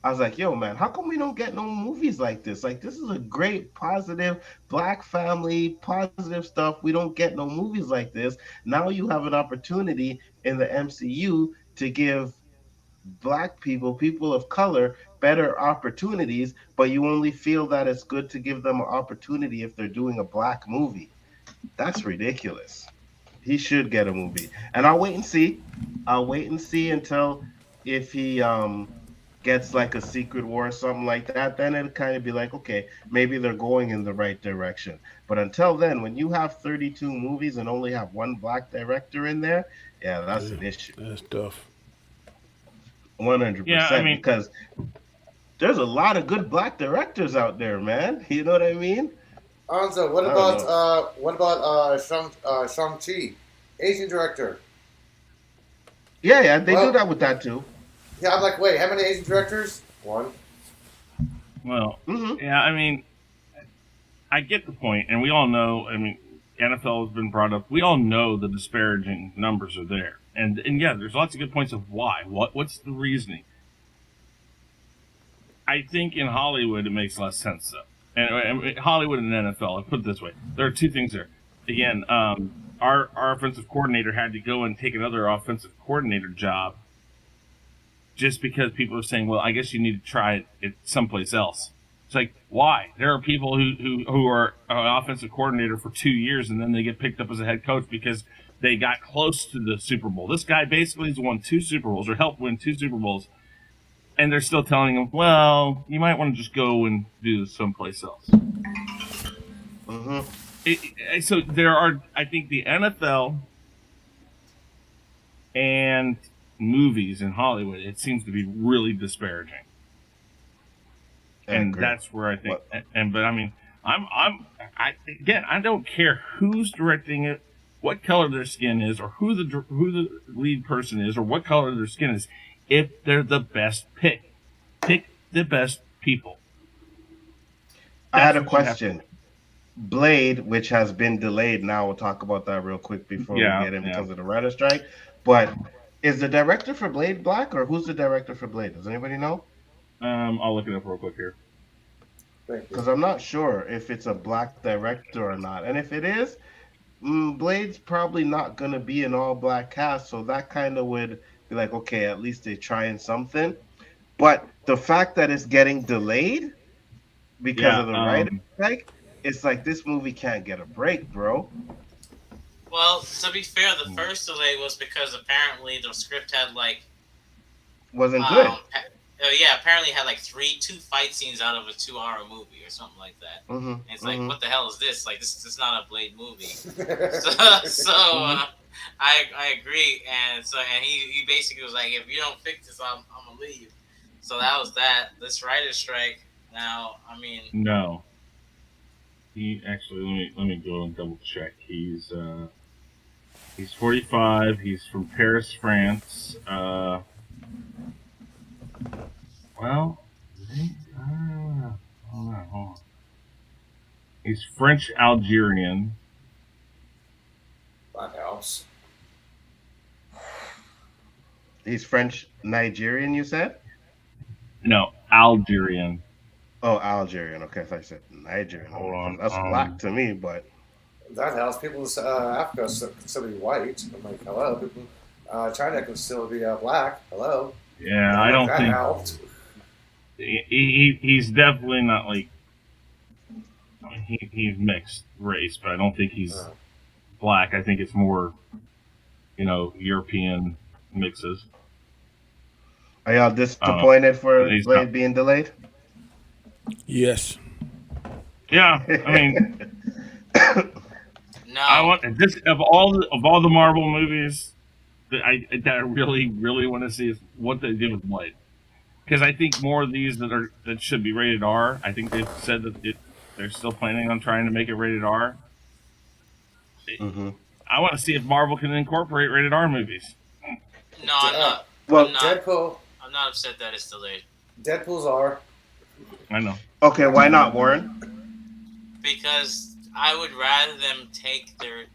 I was like, yo, man, how come we don't get no movies like this? Like, this is a great, positive, black family, positive stuff. We don't get no movies like this. Now you have an opportunity in the MCU to give black people of color, better opportunities, but you only feel that it's good to give them an opportunity if they're doing a black movie. That's ridiculous. He should get a movie. And I'll wait and see. Until if he gets like a Secret War or something like that, then it'll kind of be like, okay, maybe they're going in the right direction. But until then, when you have 32 movies and only have one black director in there, yeah, that's an issue. That's tough. 100%. Yeah, I mean, because there's a lot of good black directors out there, man. You know what I mean? Anzo, I don't know. what about Shang-Chi, Asian director? Yeah, they do Well, that with that too. yeah, I'm like, wait, how many Asian directors? One. Well, Hmm. yeah, I mean, I get the point, and we all know. I mean, NFL has been brought up. We all know the disparaging numbers are there, and yeah, there's lots of good points of why. What's the reasoning? I think in Hollywood it makes less sense though, and Hollywood and NFL. I put it this way: there are two things there. Again, our offensive coordinator had to go and take another offensive coordinator job just because people are saying, "Well, I guess you need to try it someplace else." It's like, why? There are people who are an offensive coordinator for 2 years and then they get picked up as a head coach because they got close to the Super Bowl. This guy basically has won 2 Super Bowls or helped win 2 Super Bowls, and they're still telling him, "Well, you might want to just go and do this someplace else." Hmm. So there are, I think, the NFL and movies in Hollywood. It seems to be really disparaging. I And agree. that's where I think, But but I mean, again, I don't care who's directing it, what color their skin is, or who the lead person is, or what color their skin is. If they're the best pick the best people. I had a That's what you have to question. Blade, which has been delayed. Now we'll talk about that real quick before we Yeah, get in yeah. because of the writer strike. But is the director for Blade black, or who's the director for Blade? Does anybody know? I'll look it up real quick here. Thank you. Because I'm not sure if it's a black director or not. And if it is, Blade's probably not going to be an all black cast. So that kind of would be like, okay, at least they're trying something. But the fact that it's getting delayed because Yeah, of the writer strike, it's like this movie can't get a break, bro. Well, to be fair, the first delay was because apparently the script had like Wasn't good. apparently had like two fight scenes out of a 2-hour movie or something like that. Mm-hmm. And it's like, what the hell is this? Like, this is not a Blade movie. So I agree, and he basically was like, if you don't fix this, I'm gonna leave. So that was that. This writer's strike. Now, I mean, no. He actually, let me go and double check. He's 45. He's from Paris, France. Well, hold on. He's French Algerian. That helps. He's French Nigerian, you said? No, Algerian. Oh, Algerian. Okay, I thought you said Nigerian. Hold on. That's black to me, but That helps. People in Africa can still be white. I'm like, hello. People, China can still be black. Hello. Yeah, I don't that think helped. he's definitely not like. I mean, he's mixed race, but I don't think he's black. I think it's more, European mixes. are y'all disappointed for He's Blade not. being delayed? Yes. Yeah, I mean, no. I want this of all the Marvel movies that I really want to see is what they do with Blade, because I think more of these that should be rated R. I think they've said that they're still planning on trying to make it rated R. Mm-hmm. I want to see if Marvel can incorporate rated R movies. No, I'm not. Well, I'm not. Deadpool. I'm not upset that it's delayed Deadpool's are. I know. okay, why not, Warren? because I would rather them take their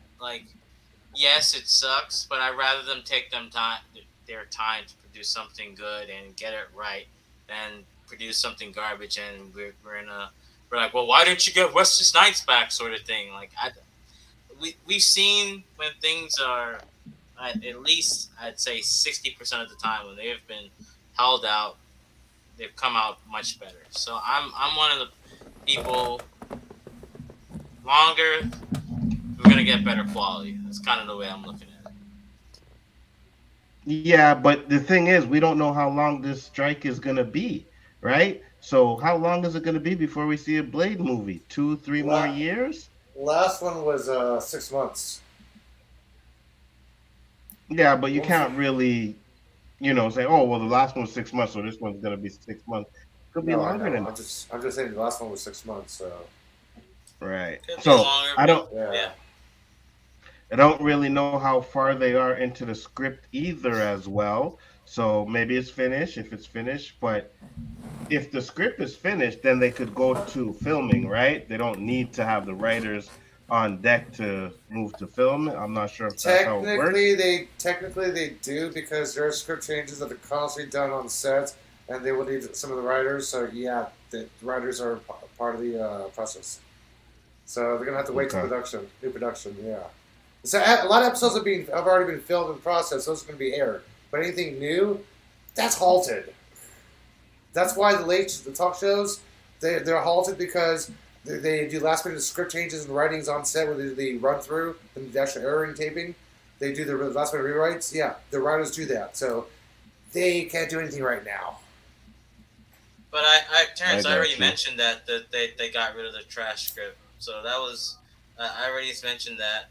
Yes, it sucks, but I'd rather them take their time to produce something good and get it right than produce something garbage and we're like, well, why didn't you get Wesley Snipes back, sort of thing. We've seen when things are at least I'd say 60% of the time when they've been held out, they've come out much better. So I'm one of the people. Longer, we're gonna get better quality. That's kind of the way I'm looking at it. Yeah, but the thing is, we don't know how long this strike is gonna be, right? So how long is it gonna be before we see a Blade movie? 2, 3 more years? Last one was 6 months. Yeah, but you can't really, say, oh, well, the last one was 6 months, so this one's gonna be 6 months. Could be No, I longer know. than I'm just saying the last one was 6 months. So right. Could be So longer, I don't. but yeah. I don't really know how far they are into the script either as well. So maybe it's finished if it's finished, but if the script is finished, then they could go to filming, right? They don't need to have the writers on deck to move to film. I'm not sure if that's how it works. Technically they do because there are script changes that are constantly done on set, and they will need some of the writers. So yeah, the writers are part of the process. So they're gonna have to wait to Okay. new production. Yeah. So a lot of episodes have already been filmed in process. Those are going to be aired. But anything new, that's halted. That's why the talk shows they're halted because they do last minute script changes and writings on set where they do the run through and the actual airing taping. They do the last minute rewrites. Yeah, the writers do that, so they can't do anything right now. But Terrence, I I got already you. mentioned that they got rid of the trash script. So that was I already mentioned that,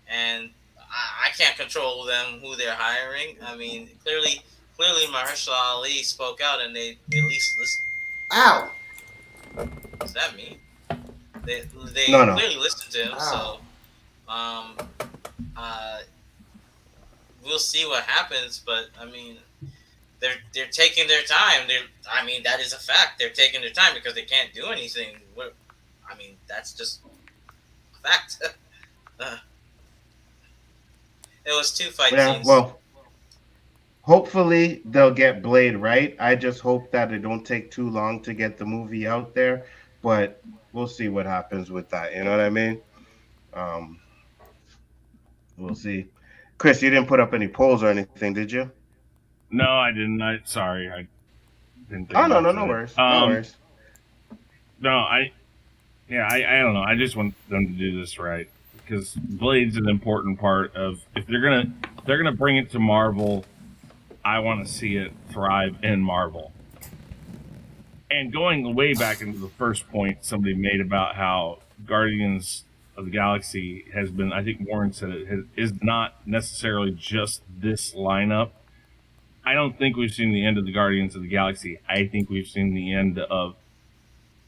and I can't control who they're hiring. I mean, clearly Mahershala Ali spoke out, and they at least listened. Ow! Is that me? They No. clearly listened to him. Ow. So uh, we'll see what happens. But I mean, they're taking their time. I mean, that is a fact. They're taking their time because they can't do anything. I mean, that's just a fact. It was 2 fight Yeah, scenes. well, hopefully they'll get Blade right. I just hope that it don't take too long to get the movie out there, but we'll see what happens with that. You know what I mean? Um, we'll see. Chris, you didn't put up any polls or anything, did you? No, I didn't. Sorry, I didn't think Oh no, about no, that. no worries, no worries. No, I don't know. I just want them to do this right because Blade's an important part of if they're gonna bring it to Marvel. I want to see it thrive in Marvel. And going way back into the first point somebody made about how Guardians of the Galaxy has been, I think Warren said it, is not necessarily just this lineup. I don't think we've seen the end of the Guardians of the Galaxy. I think we've seen the end of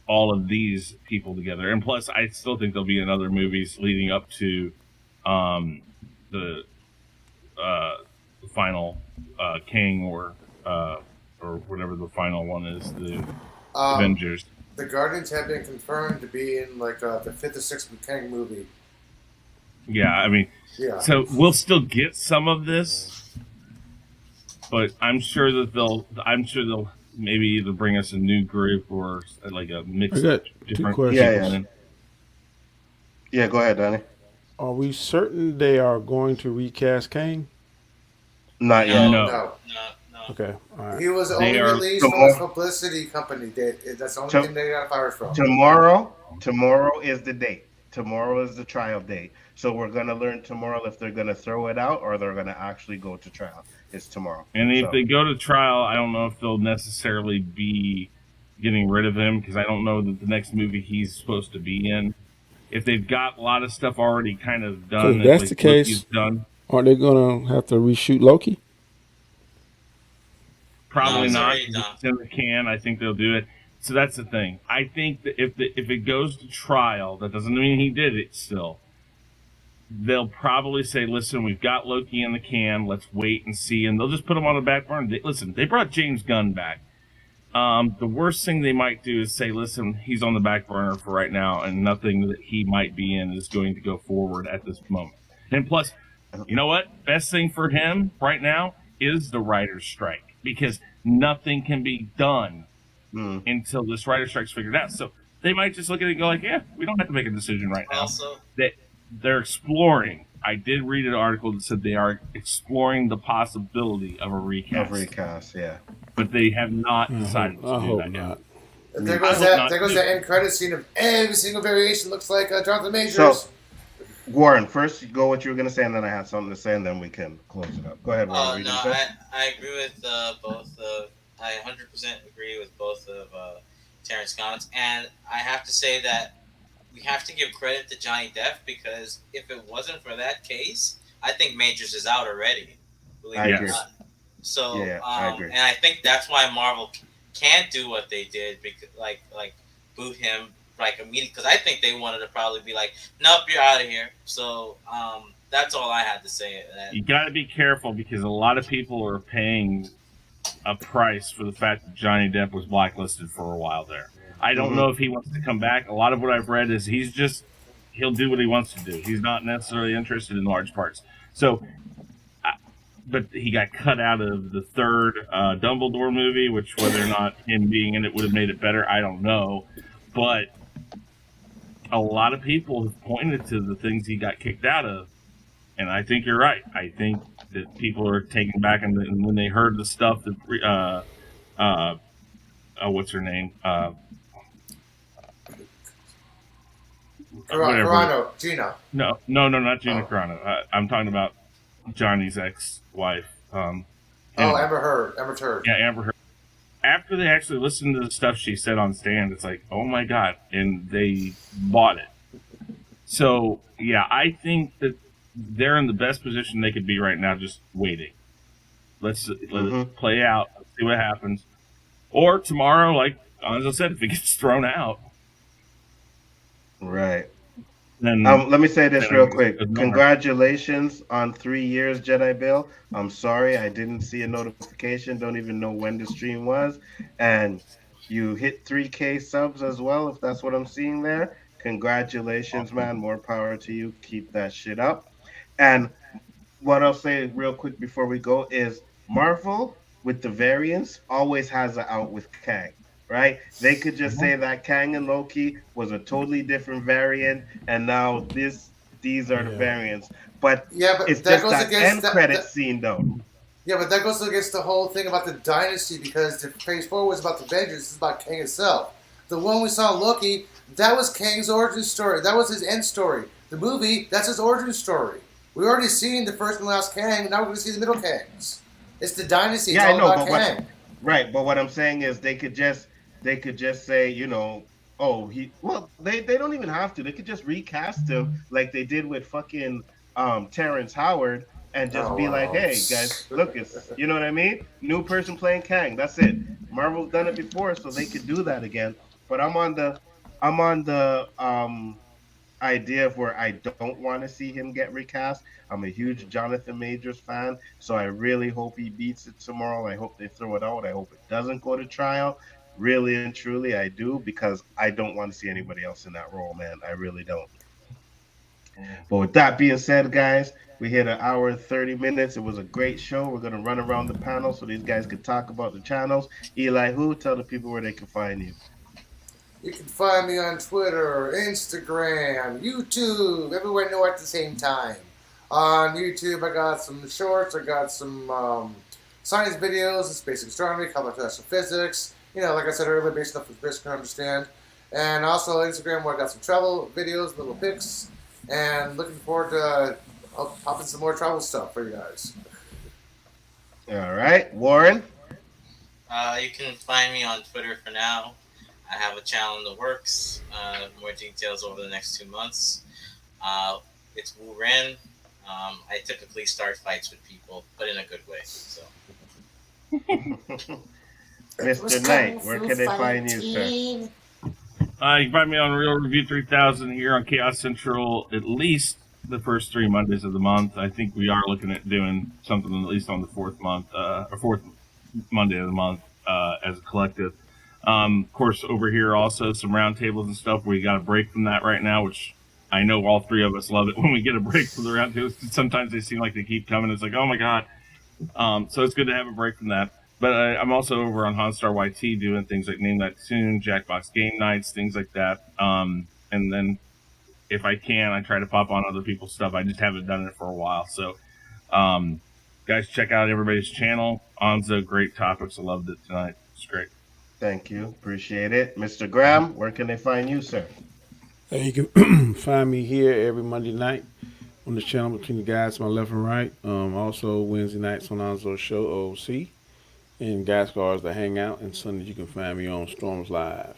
all of these people together. And plus, I still think there'll be in other movies leading up to the final King or whatever the final one is, the Avengers. The Guardians have been confirmed to be in like the 5th or 6th Kang movie. Yeah, I mean, Yeah. so we'll still get some of this, but I'm sure they'll maybe either bring us a new group or like a mix I got of two different questions. people. Yeah, go ahead, Danny. Are we certain they are going to recast Kang? Not yet. No. No. Okay, all right. He was They only are released from his publicity company. That's the only thing they got fired from. Tomorrow is the date. Tomorrow is the trial date. So we're gonna learn tomorrow if they're gonna throw it out or they're gonna actually go to trial. It's tomorrow. And if they go to trial, I don't know if they'll necessarily be getting rid of him because I don't know that the next movie he's supposed to be in. If they've got a lot of stuff already kind of done, So if that's the case, Loki's done, aren't they gonna have to reshoot Loki? probably it's not. already done. It's in the can. I think they'll do it. So that's the thing. I think that if it goes to trial, that doesn't mean he did it still. They'll probably say, listen, we've got Loki in the can. Let's wait and see. And they'll just put him on the back burner. They brought James Gunn back. The worst thing they might do is say, listen, he's on the back burner for right now, and nothing that he might be in is going to go forward at this moment. And plus, you know what? Best thing for him right now is the writer's strike because nothing can be done until this writer's strike's figured out. So they might just look at it and go like, yeah, we don't have to make a decision right now. Also, They're exploring. I did read an article that said they are exploring the possibility of a recast. Yeah. But they have not decided I to do hope that yet. not. There goes that end credit scene of every single variation looks like Jonathan Majors. So, Warren, first you go what you were going to say, and then I have something to say, and then we can close it up. Go ahead, Warren. I agree with both. I 100% agree with both of Terrence comments, and I have to say that we have to give credit to Johnny Depp because if it wasn't for that case, I think Majors is out already. I agree. So, I agree. and I think that's why Marvel can't do what they did because like boot him like immediately because I think they wanted to probably be like, nope, you're out of here. So that's all I had to say. You got to be careful because a lot of people are paying a price for the fact that Johnny Depp was blacklisted for a while there. I don't know if he wants to come back. A lot of what I've read is he'll do what he wants to do. He's not necessarily interested in large parts. So, but he got cut out of the third Dumbledore movie, which whether or not him being in it would have made it better, I don't know. But a lot of people have pointed to the things he got kicked out of. And I think you're right. I think that people are taken back, and when they heard the stuff that, what's her name? Carano, Gina. No, not Gina Carano. I'm talking about Johnny's ex-wife. Amber Heard. Yeah, Amber Heard. After they actually listened to the stuff she said on stand, it's like, oh my God, and they bought it. So, yeah, I think that they're in the best position they could be right now, just waiting. Let it play out, see what happens. Or tomorrow, like Anzo said, if it gets thrown out. Right. Then let me say this real quick. Congratulations on 3 years, Jedi Bill. I'm sorry I didn't see a notification. Don't even know when the stream was. And you hit 3K subs as well, if that's what I'm seeing there. Congratulations, man. More power to you. Keep that shit up. And what I'll say real quick before we go is Marvel, with the variants, always has an out with Kang, right? They could just say that Kang and Loki was a totally different variant, and now these are the variants. But it's just that end credit scene, though. Yeah, but that goes against the whole thing about the dynasty, because the Phase 4 was about the Avengers. This is about Kang himself. The one we saw in Loki, that was Kang's origin story. That was his end story. The movie, that's his origin story. We've already seen the first and last Kang, now we're going to see the middle Kangs. It's the dynasty. It's all about Kang. Right, but what I'm saying is they could just say, you know, they don't even have to. They could just recast him like they did with fucking Terrence Howard and just be like, hey guys, look, it's, you know what I mean? New person playing Kang. That's it. Marvel's done it before, so they could do that again. But I'm on the idea of where I don't want to see him get recast. I'm a huge Jonathan Majors fan, so I really hope he beats it tomorrow. I hope they throw it out. I hope it doesn't go to trial. Really and truly, I do, because I don't want to see anybody else in that role, man. I really don't. But with that being said, guys, we hit an hour and 30 minutes. It was a great show. We're going to run around the panel so these guys can talk about the channels. Eli, tell the people where they can find you. You can find me on Twitter, Instagram, YouTube, everywhere I know at the same time. On YouTube, I got some shorts, I got some science videos, it's basic astronomy, computational physics, you know, like I said earlier, based off of Chris can understand. And also Instagram, where I got some travel videos, little pics, and looking forward to popping some more travel stuff for you guys. All right, Warren? You can find me on Twitter for now. I have a channel in the works. More details over the next 2 months. It's Wu Ren. I typically start fights with people, but in a good way. So, Mr. Knight, where can they find you, sir? You can find me on Real Review 3000 here on Khaos Central at least the first 3 Mondays of the month. I think we are looking at doing something at least on the fourth Monday of the month as a collective. Of course, over here also some roundtables and stuff. We got a break from that right now, which I know all three of us love it when we get a break from the roundtables. Sometimes they seem like they keep coming. It's like, oh my God. So it's good to have a break from that. But I'm also over on Honstar YT doing things like Name That Tune, Jackbox Game Nights, things like that. And then if I can, I try to pop on other people's stuff. I just haven't done it for a while. So, guys, check out everybody's channel. Anzo, great topics. I loved it tonight. It's great. Thank you. Appreciate it. Mr. Graham, where can they find you, sir? You can find me here every Monday night on the channel between the guys to my left and right. Also Wednesday nights on Anzo's show, OC. And Gas Cars to hang out. And Sundays you can find me on Storms Live.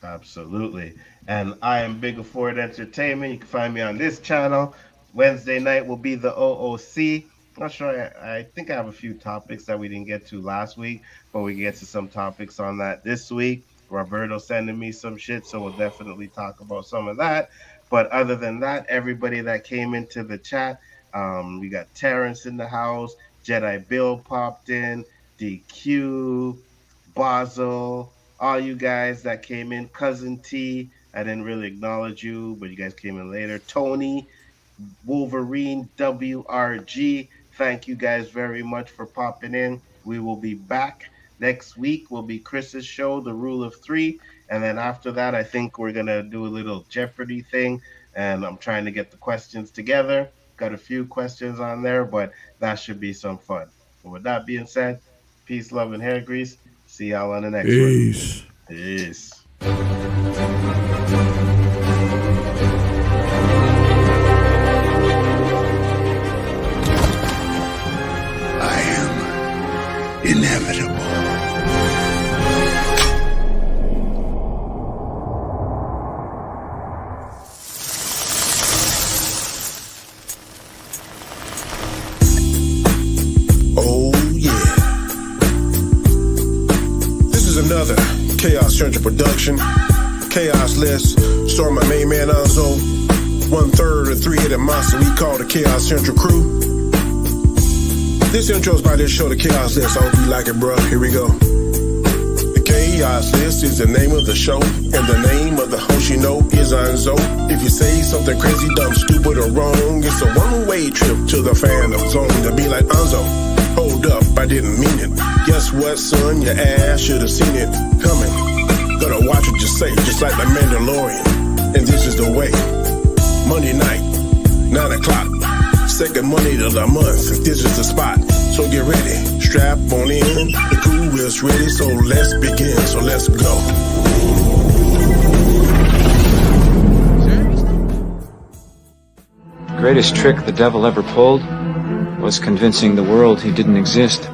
Absolutely. And I am Biggaford Entertainment. You can find me on this channel. Wednesday night will be the OOC. Not sure. I think I have a few topics that we didn't get to last week, but we get to some topics on that this week. Roberto sending me some shit, so we'll definitely talk about some of that. But other than that, everybody that came into the chat, we got Terrence in the house, Jedi Bill popped in, DQ, Basel, all you guys that came in, Cousin T. I didn't really acknowledge you, but you guys came in later. Tony, Wolverine, WRG. Thank you guys very much for popping in. We will be back next week. Will be Chris's show, The Rule of Three. And then after that, I think we're going to do a little Jeopardy thing. And I'm trying to get the questions together. Got a few questions on there, but that should be some fun. And with that being said, peace, love, and hair grease. See y'all on the next Peace. one. Peace. Inevitable. Oh, yeah. This is another Khaos Central production. Khaos List, starring my main man Anzo. 1/3 of three-headed monster we call the Khaos Central crew. This intro's by this show, the Khaos List. I hope you like it, bro. Here we go. The Khaos List is the name of the show, and the name of the host you know is Anzo. If you say something crazy, dumb, stupid, or wrong, it's a one-way trip to the Phantom Zone to be like Anzo. Hold up, I didn't mean it. Guess what, son? Your ass should have seen it coming. Gotta watch what you say, just like the Mandalorian. And this is the way. Monday night, 9 o'clock. Second Monday of the month, this is the spot. So get ready, strap on in. The crew is ready, so let's begin. So let's go. The greatest trick the devil ever pulled was convincing the world he didn't exist.